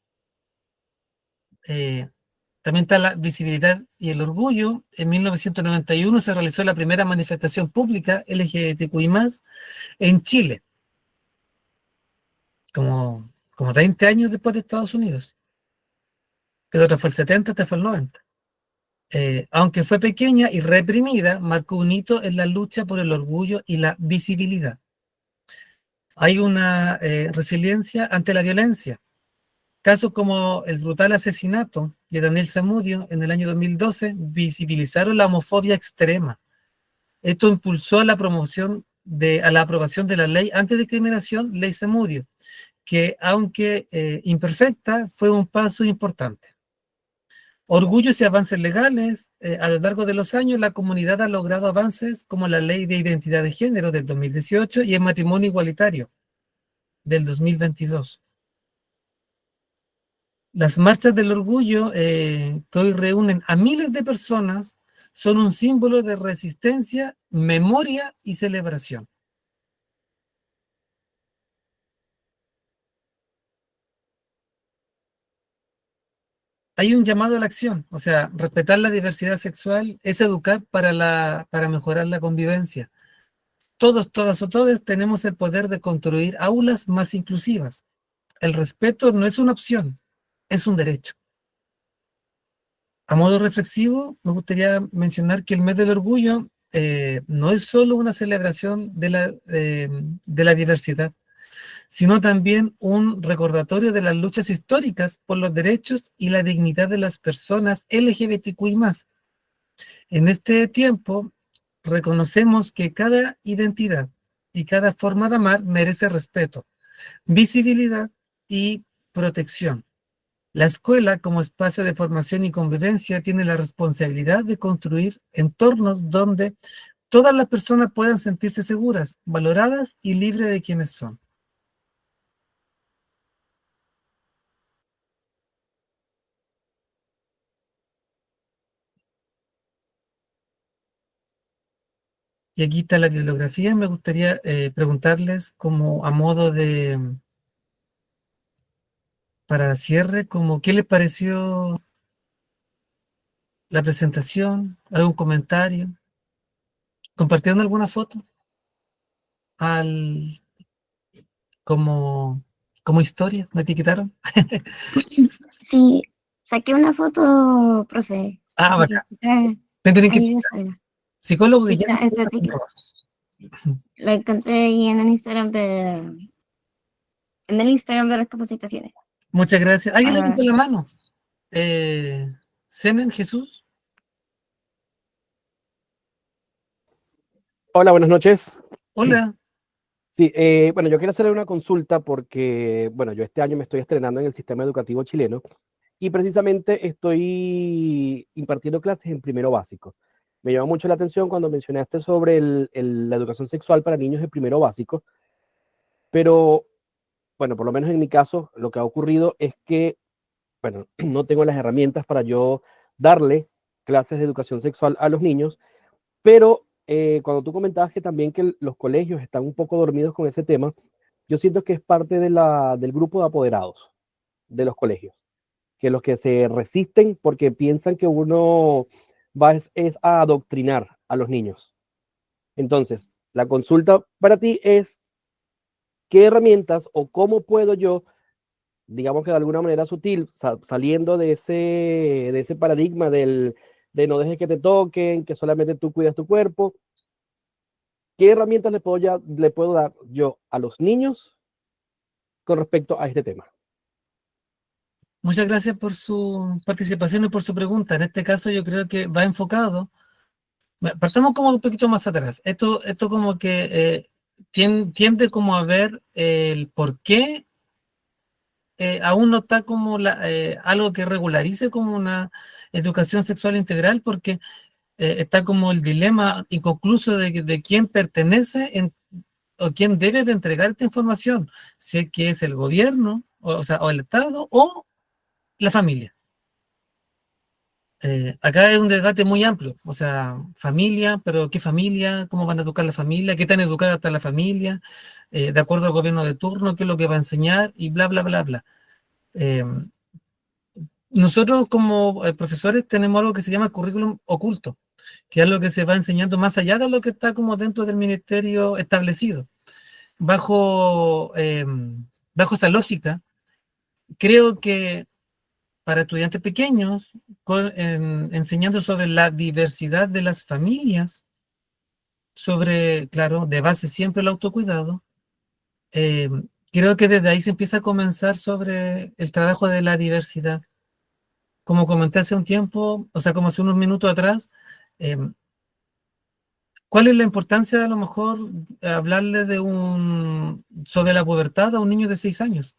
También está la visibilidad y el orgullo. En 1991 se realizó la primera manifestación pública LGBTQI+, en Chile, como 20 años después de Estados Unidos. Que otra fue el 70, esta fue el 90. Aunque fue pequeña y reprimida, marcó un hito en la lucha por el orgullo y la visibilidad. Hay una resiliencia ante la violencia. Casos como el brutal asesinato de Daniel Zamudio en el año 2012 visibilizaron la homofobia extrema. Esto impulsó a la aprobación de la ley antidiscriminación, Ley Zamudio, que aunque imperfecta, fue un paso importante. Orgullos y avances legales. A lo largo de los años, la comunidad ha logrado avances como la Ley de Identidad de Género del 2018 y el matrimonio igualitario del 2022. Las marchas del orgullo, que hoy reúnen a miles de personas, son un símbolo de resistencia, memoria y celebración. Hay un llamado a la acción, o sea, respetar la diversidad sexual es educar para mejorar la convivencia. Todos, todas o todes tenemos el poder de construir aulas más inclusivas. El respeto no es una opción, es un derecho. A modo reflexivo, me gustaría mencionar que el mes del orgullo no es solo una celebración de la diversidad, sino también un recordatorio de las luchas históricas por los derechos y la dignidad de las personas LGBTQI+. En este tiempo, reconocemos que cada identidad y cada forma de amar merece respeto, visibilidad y protección. La escuela, como espacio de formación y convivencia, tiene la responsabilidad de construir entornos donde todas las personas puedan sentirse seguras, valoradas y libres de quienes son. Y aquí está la bibliografía. Me gustaría preguntarles como a modo de, para cierre, como ¿qué les pareció la presentación? ¿Algún comentario? ¿Compartieron alguna foto? Como historia, ¿me etiquetaron? Sí, saqué una foto, profe. Ah, Así que bacán. quizás Me tienen que ahí les etiquetar. salga. Psicólogo Sí, Guillermo. está lo encontré ahí en el Instagram de las capacitaciones. Muchas gracias. ¿Alguien Ah, levantó la mano? ¿Semen Jesús? Hola, buenas noches. Hola. Sí, bueno, yo quiero hacerle una consulta porque, bueno, yo este año me estoy estrenando en el sistema educativo chileno y precisamente estoy impartiendo clases en primero básico. Me llama mucho la atención cuando mencionaste sobre la educación sexual para niños de primero básico, pero, bueno, por lo menos en mi caso, lo que ha ocurrido es que, bueno, no tengo las herramientas para yo darle clases de educación sexual a los niños, pero cuando tú comentabas que también que los colegios están un poco dormidos con ese tema, yo siento que es parte del grupo de apoderados de los colegios, que los que se resisten porque piensan que uno va es a adoctrinar a los niños. Entonces, la consulta para ti es, ¿qué herramientas o cómo puedo yo, digamos que de alguna manera sutil, saliendo de ese paradigma de no dejes que te toquen, que solamente tú cuidas tu cuerpo? ¿Qué herramientas le puedo dar yo a los niños con respecto a este tema? Muchas gracias por su participación y por su pregunta. En este caso yo creo que va enfocado. Partamos como un poquito más atrás. Esto como que tiende como a ver el por qué aún no está como algo que regularice como una educación sexual integral, porque está como el dilema inconcluso de quién pertenece o quién debe de entregar esta información, si es que es el gobierno, o sea, o el Estado, o la familia. Acá es un debate muy amplio, o sea, familia, pero ¿qué familia? ¿Cómo van a educar la familia? ¿Qué tan educada está la familia? De acuerdo al gobierno de turno, ¿qué es lo que va a enseñar? Y bla, bla, bla, bla. Nosotros como profesores tenemos algo que se llama currículum oculto, que es lo que se va enseñando más allá de lo que está como dentro del ministerio establecido. Bajo esa lógica, creo que para estudiantes pequeños, enseñando sobre la diversidad de las familias, sobre, claro, de base siempre el autocuidado, eh, creo que desde ahí se empieza a comenzar sobre el trabajo de la diversidad. Como comenté hace un tiempo, o sea, como hace unos minutos atrás, eh, ¿cuál es la importancia de a lo mejor hablarle sobre la pubertad a un niño de 6 años?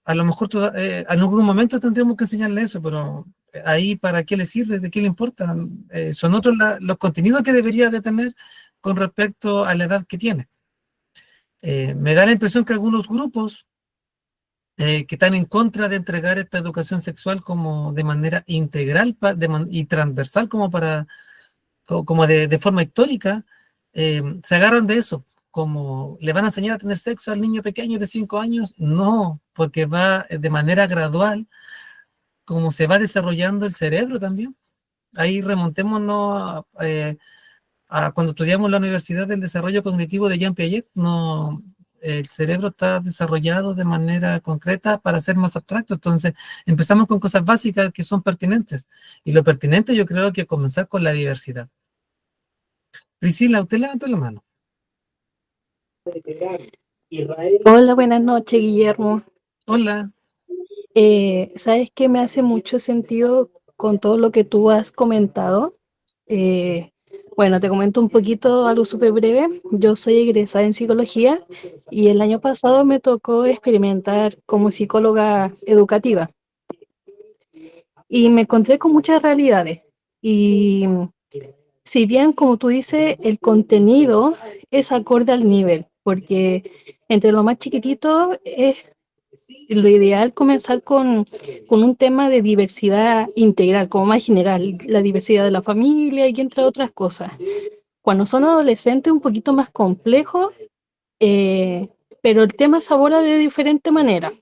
A lo mejor en algún momento tendremos que enseñarle eso, pero ahí ¿para qué le sirve? ¿De qué le importa? Son otros los contenidos que debería de tener con respecto a la edad que tiene. Me da la impresión que algunos grupos que están en contra de entregar esta educación sexual como de manera integral y transversal como de forma histórica, se agarran de eso, como le van a enseñar a tener sexo al niño pequeño de 5 años, no, porque va de manera gradual, como se va desarrollando el cerebro también. Ahí remontémonos a cuando estudiamos en la Universidad del Desarrollo Cognitivo de Jean Piaget, no, el cerebro está desarrollado de manera concreta para ser más abstracto, entonces empezamos con cosas básicas que son pertinentes, y lo pertinente yo creo que comenzar con la diversidad. Priscila, usted levantó la mano. Hola, buenas noches, Guillermo. Hola. ¿Sabes qué me hace mucho sentido con todo lo que tú has comentado? Bueno, te comento un poquito, algo súper breve. Yo soy egresada en psicología y el año pasado me tocó experimentar como psicóloga educativa y me encontré con muchas realidades. Y si bien, como tú dices, el contenido es acorde al nivel, porque entre lo más chiquitito es lo ideal comenzar con un tema de diversidad integral, como más general, la diversidad de la familia y entre otras cosas. Cuando son adolescentes, un poquito más complejo, pero el tema se aborda de diferente manera,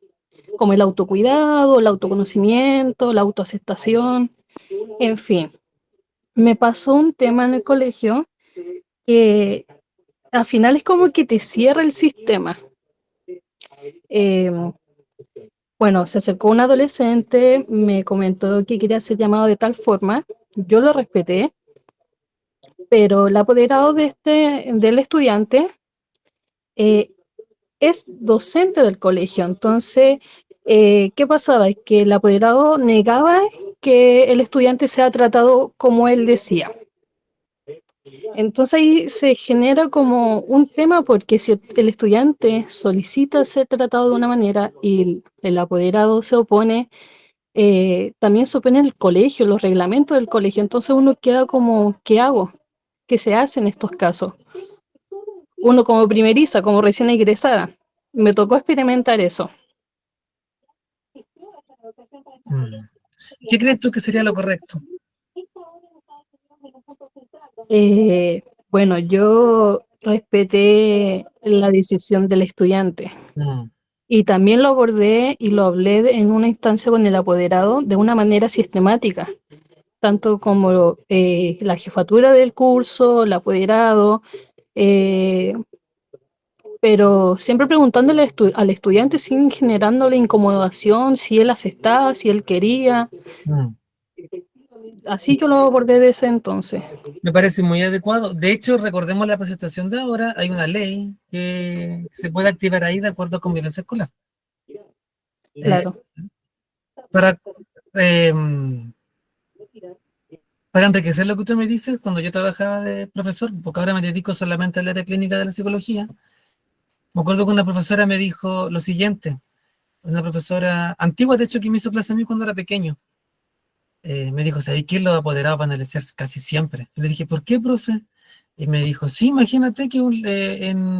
como el autocuidado, el autoconocimiento, la autoaceptación, en fin. Me pasó un tema en el colegio que al final es como que te cierra el sistema. Bueno, se acercó un adolescente, me comentó que quería ser llamado de tal forma, yo lo respeté, pero el apoderado del estudiante es docente del colegio, entonces, ¿qué pasaba? Es que el apoderado negaba que el estudiante sea tratado como él decía. Entonces ahí se genera como un tema porque si el estudiante solicita ser tratado de una manera y el apoderado se opone, también se opone el colegio, los reglamentos del colegio, entonces uno queda como, ¿qué hago? ¿Qué se hace en estos casos? Uno como primeriza, como recién egresada, me tocó experimentar eso. ¿Qué crees tú que sería lo correcto? Bueno, yo respeté la decisión del estudiante y también lo abordé y lo hablé en una instancia con el apoderado de una manera sistemática, tanto como la jefatura del curso, el apoderado, pero siempre preguntándole al estudiante sin generándole incomodación, si él aceptaba, si él quería. Así yo lo abordé de ese entonces. Me parece muy adecuado. De hecho, recordemos la presentación de ahora, hay una ley que se puede activar ahí de acuerdo con violencia escolar. Claro. Para enriquecer lo que tú me dices, cuando yo trabajaba de profesor, porque ahora me dedico solamente al área clínica de la psicología, me acuerdo que una profesora me dijo lo siguiente, una profesora antigua, de hecho, que me hizo clase a mí cuando era pequeño. Me dijo, ¿sabes qué? Los apoderados van a lesear casi siempre. Y le dije, ¿por qué, profe? Y me dijo, sí, imagínate que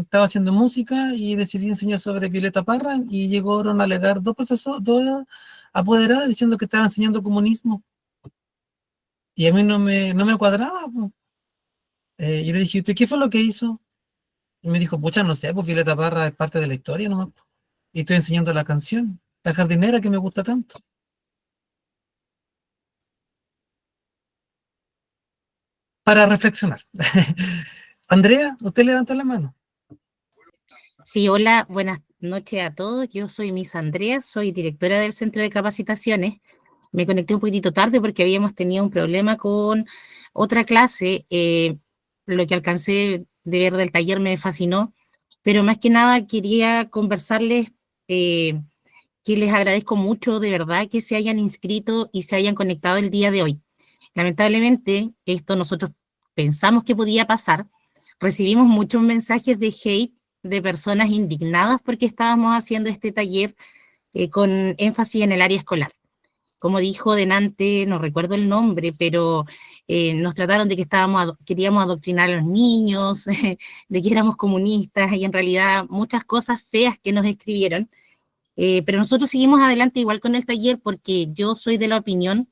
estaba haciendo música y decidí enseñar sobre Violeta Parra y llegaron a alegar dos apoderadas diciendo que estaba enseñando comunismo. Y a mí no me cuadraba, po. Y le dije, ¿usted qué fue lo que hizo? Y me dijo, pucha, no sé, pues Violeta Parra es parte de la historia nomás, po. Y estoy enseñando la canción, La jardinera, que me gusta tanto. Para reflexionar. Andrea, usted levantó la mano. Sí, hola, buenas noches a todos. Yo soy Miss Andrea, soy directora del Centro de Capacitaciones. Me conecté un poquitito tarde porque habíamos tenido un problema con otra clase. Lo que alcancé de ver del taller me fascinó, pero más que nada quería conversarles eh, que les agradezco mucho de verdad que se hayan inscrito y se hayan conectado el día de hoy. Lamentablemente, esto nosotros pensamos que podía pasar. Recibimos muchos mensajes de hate de personas indignadas porque estábamos haciendo este taller con énfasis en el área escolar. Como dijo delante, no recuerdo el nombre, pero nos trataron de que queríamos adoctrinar a los niños, de que éramos comunistas y en realidad muchas cosas feas que nos escribieron. Pero nosotros seguimos adelante igual con el taller porque yo soy de la opinión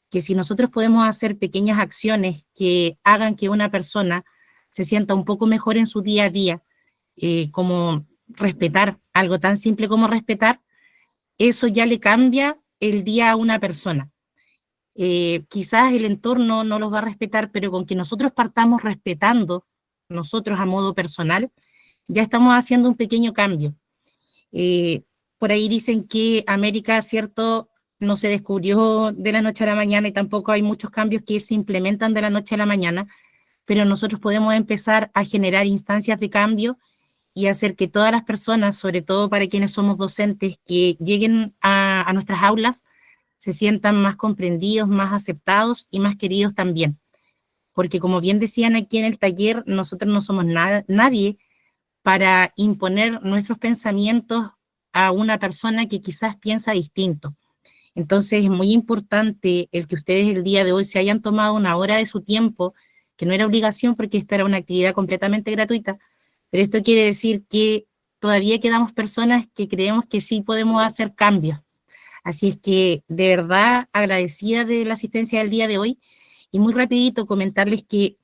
que si nosotros podemos hacer pequeñas acciones que hagan que una persona se sienta un poco mejor en su día a día, como respetar, algo tan simple como respetar, eso ya le cambia el día a una persona. Quizás el entorno no los va a respetar, pero con que nosotros partamos respetando nosotros a modo personal, ya estamos haciendo un pequeño cambio. Eh, por ahí dicen que América, cierto, no se descubrió de la noche a la mañana y tampoco hay muchos cambios que se implementan de la noche a la mañana, pero nosotros podemos empezar a generar instancias de cambio y hacer que todas las personas, sobre todo para quienes somos docentes, que lleguen a nuestras aulas, se sientan más comprendidos, más aceptados y más queridos también. Porque como bien decían aquí en el taller, nosotros no somos nadie para imponer nuestros pensamientos a una persona que quizás piensa distinto. Entonces es muy importante el que ustedes el día de hoy se hayan tomado una hora de su tiempo, que no era obligación porque esto era una actividad completamente gratuita, pero esto quiere decir que todavía quedamos personas que creemos que sí podemos hacer cambios. Así es que de verdad agradecida de la asistencia del día de hoy y muy rapidito comentarles que,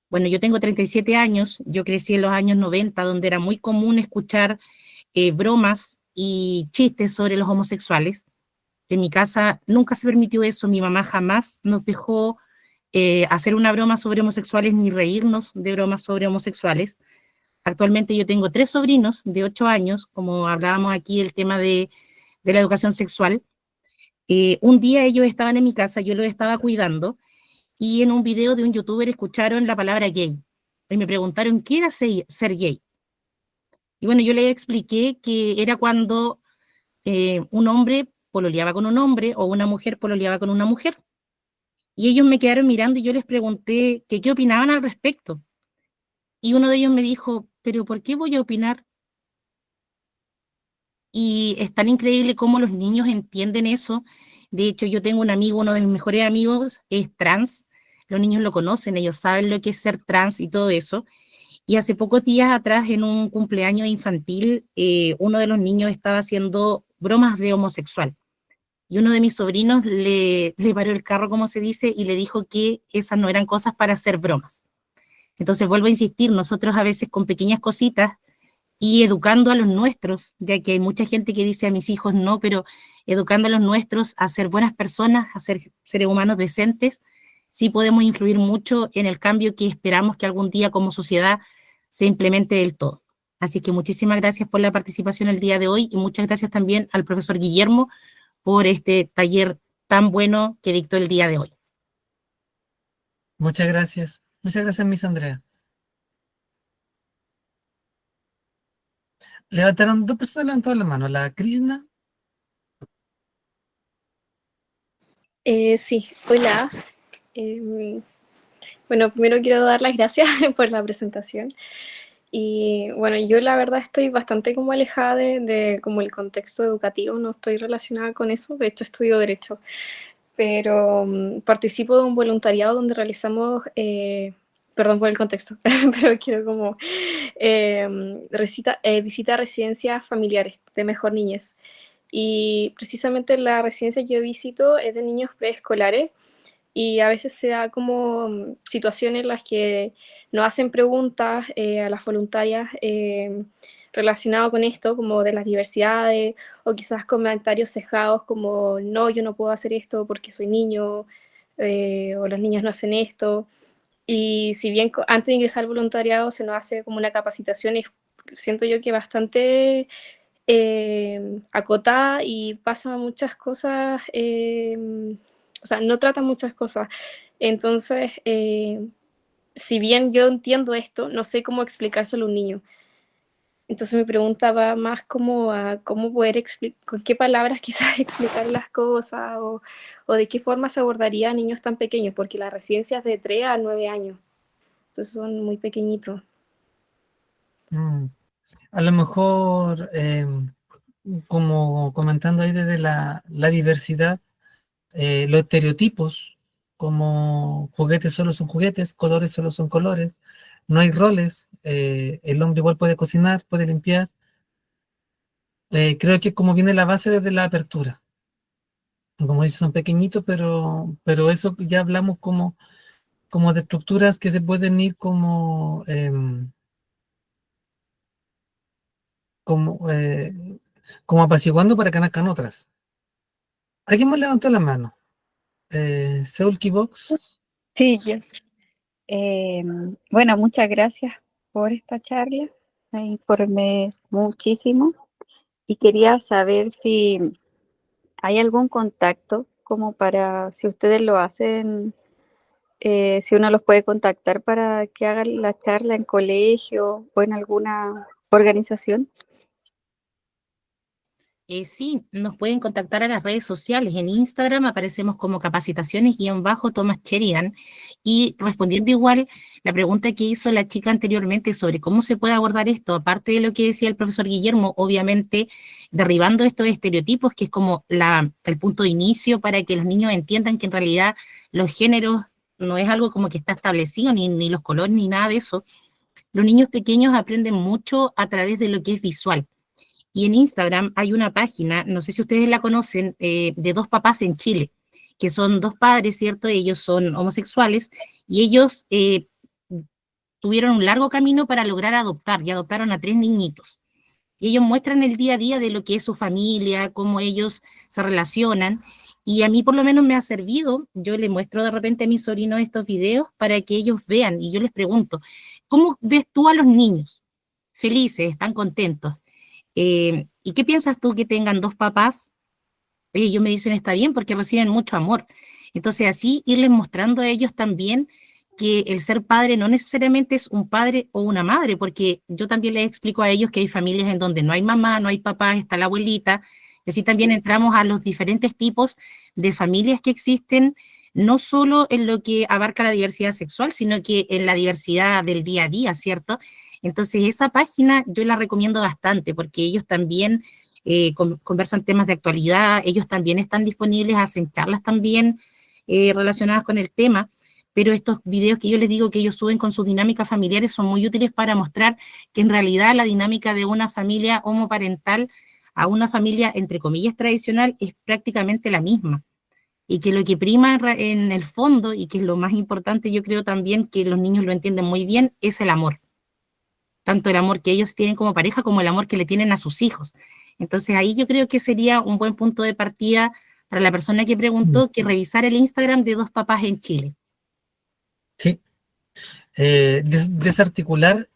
bueno, yo tengo 37 años, yo crecí en los años 90, donde era muy común escuchar bromas y chistes sobre los homosexuales. En mi casa nunca se permitió eso, mi mamá jamás nos dejó hacer una broma sobre homosexuales ni reírnos de bromas sobre homosexuales. Actualmente yo tengo 3 sobrinos de 8 años, como hablábamos aquí del tema de la educación sexual. Un día ellos estaban en mi casa, yo los estaba cuidando, y en un video de un youtuber escucharon la palabra gay. Y me preguntaron, ¿qué era ser gay? Y bueno, yo les expliqué que era cuando un hombre pololeaba con un hombre o una mujer pololeaba con una mujer. Y ellos me quedaron mirando y yo les pregunté que qué opinaban al respecto. Y uno de ellos me dijo, ¿pero por qué voy a opinar? Y es tan increíble cómo los niños entienden eso. De hecho, yo tengo un amigo, uno de mis mejores amigos es trans. Los niños lo conocen, ellos saben lo que es ser trans y todo eso. Y hace pocos días atrás, en un cumpleaños infantil, uno de los niños estaba haciendo bromas de homosexual. Y uno de mis sobrinos le paró el carro, como se dice, y le dijo que esas no eran cosas para hacer bromas. Entonces, vuelvo a insistir, nosotros a veces con pequeñas cositas y educando a los nuestros, ya que hay mucha gente que dice a mis hijos no, pero educando a los nuestros a ser buenas personas, a ser seres humanos decentes, sí podemos influir mucho en el cambio que esperamos que algún día como sociedad se implemente del todo. Así que muchísimas gracias por la participación el día de hoy y muchas gracias también al profesor Guillermo por este taller tan bueno que dictó el día de hoy. Muchas gracias. Muchas gracias, Miss Andrea. Dos personas levantaron la mano. La Krishna. Sí, hola. Bueno, primero quiero dar las gracias por la presentación. Y bueno, yo la verdad estoy bastante como alejada de como el contexto educativo, no estoy relacionada con eso, de hecho estudio Derecho. pero participo de un voluntariado donde realizamos, perdón por el contexto, pero quiero como visita a residencias familiares de mejor niñez. Y precisamente la residencia que yo visito es de niños preescolares y a veces se da como situaciones en las que nos hacen preguntas a las voluntarias relacionado con esto, como de las diversidades, o quizás comentarios cejados como, no, yo no puedo hacer esto porque soy niño, o los niños no hacen esto. Y si bien antes de ingresar al voluntariado se nos hace como una capacitación, siento yo que bastante acotada y pasa muchas cosas, o sea, no trata muchas cosas. Entonces, si bien yo entiendo esto, no sé cómo explicárselo a un niño. Entonces mi pregunta va más como a cómo poder con qué palabras quizás explicar las cosas o de qué forma se abordaría a niños tan pequeños, porque la residencia es de 3 a 9 años, entonces son muy pequeñitos. A lo mejor, como comentando ahí desde la diversidad, los estereotipos, como juguetes solo son juguetes, colores solo son colores, no hay roles, el hombre igual puede cocinar, puede limpiar. Creo que como viene la base desde la apertura. Como dices, son pequeñitos, pero eso ya hablamos como de estructuras que se pueden ir como apaciguando para que nazcan otras. ¿Alguien más levantó la mano? Seul Kibox. Sí, yo. Bueno, muchas gracias por esta charla. Me informé muchísimo y quería saber si hay algún contacto como para, si ustedes lo hacen, si uno los puede contactar para que hagan la charla en colegio o en alguna organización. Sí, nos pueden contactar a las redes sociales. En Instagram aparecemos como capacitaciones-Thomas Sheridan, y respondiendo igual la pregunta que hizo la chica anteriormente sobre cómo se puede abordar esto, aparte de lo que decía el profesor Guillermo, obviamente derribando estos estereotipos, que es como el punto de inicio para que los niños entiendan que en realidad los géneros no es algo como que está establecido, ni los colores, ni nada de eso. Los niños pequeños aprenden mucho a través de lo que es visual. Y en Instagram hay una página, no sé si ustedes la conocen, de dos papás en Chile, que son dos padres, ¿cierto? Ellos son homosexuales y ellos tuvieron un largo camino para lograr adoptar y adoptaron a 3 niñitos. Y ellos muestran el día a día de lo que es su familia, cómo ellos se relacionan. Y a mí por lo menos me ha servido, yo les muestro de repente a mis sobrinos estos videos para que ellos vean, y yo les pregunto, ¿cómo ves tú a los niños? Felices, están contentos. ¿Y qué piensas tú que tengan dos papás? Ellos me dicen, está bien, porque reciben mucho amor. Entonces, así irles mostrando a ellos también que el ser padre no necesariamente es un padre o una madre, porque yo también les explico a ellos que hay familias en donde no hay mamá, no hay papá, está la abuelita, y así también entramos a los diferentes tipos de familias que existen, no solo en lo que abarca la diversidad sexual, sino que en la diversidad del día a día, ¿cierto? Entonces, esa página yo la recomiendo bastante porque ellos también conversan temas de actualidad, ellos también están disponibles, hacen charlas también relacionadas con el tema, pero estos videos que yo les digo que ellos suben con sus dinámicas familiares son muy útiles para mostrar que en realidad la dinámica de una familia homoparental a una familia, entre comillas, tradicional es prácticamente la misma. Y que lo que prima en el fondo, y que es lo más importante, yo creo también que los niños lo entienden muy bien, es el amor. Tanto el amor que ellos tienen como pareja como el amor que le tienen a sus hijos. Entonces ahí yo creo que sería un buen punto de partida para la persona que preguntó, que revisar el Instagram de dos papás en Chile. Sí. Desarticular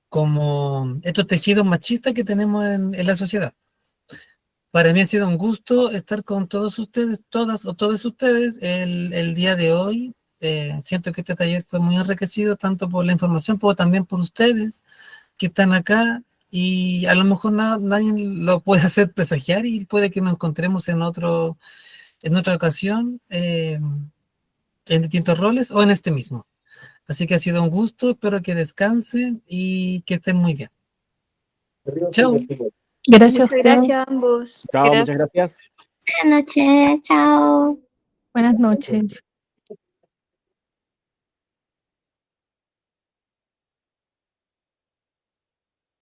como estos tejidos machistas que tenemos en la sociedad. Para mí ha sido un gusto estar con todos ustedes, todas o todos ustedes el día de hoy. Siento que este taller fue muy enriquecido tanto por la información como también por ustedes que están acá, y a lo mejor nadie lo puede hacer presagiar y puede que nos encontremos en otra ocasión, en distintos roles o en este mismo. Así que ha sido un gusto, espero que descansen y que estén muy bien. Chao. Gracias a Muchas ustedes. gracias a ambos. Chao, muchas gracias. Buenas noches, chao. Buenas noches.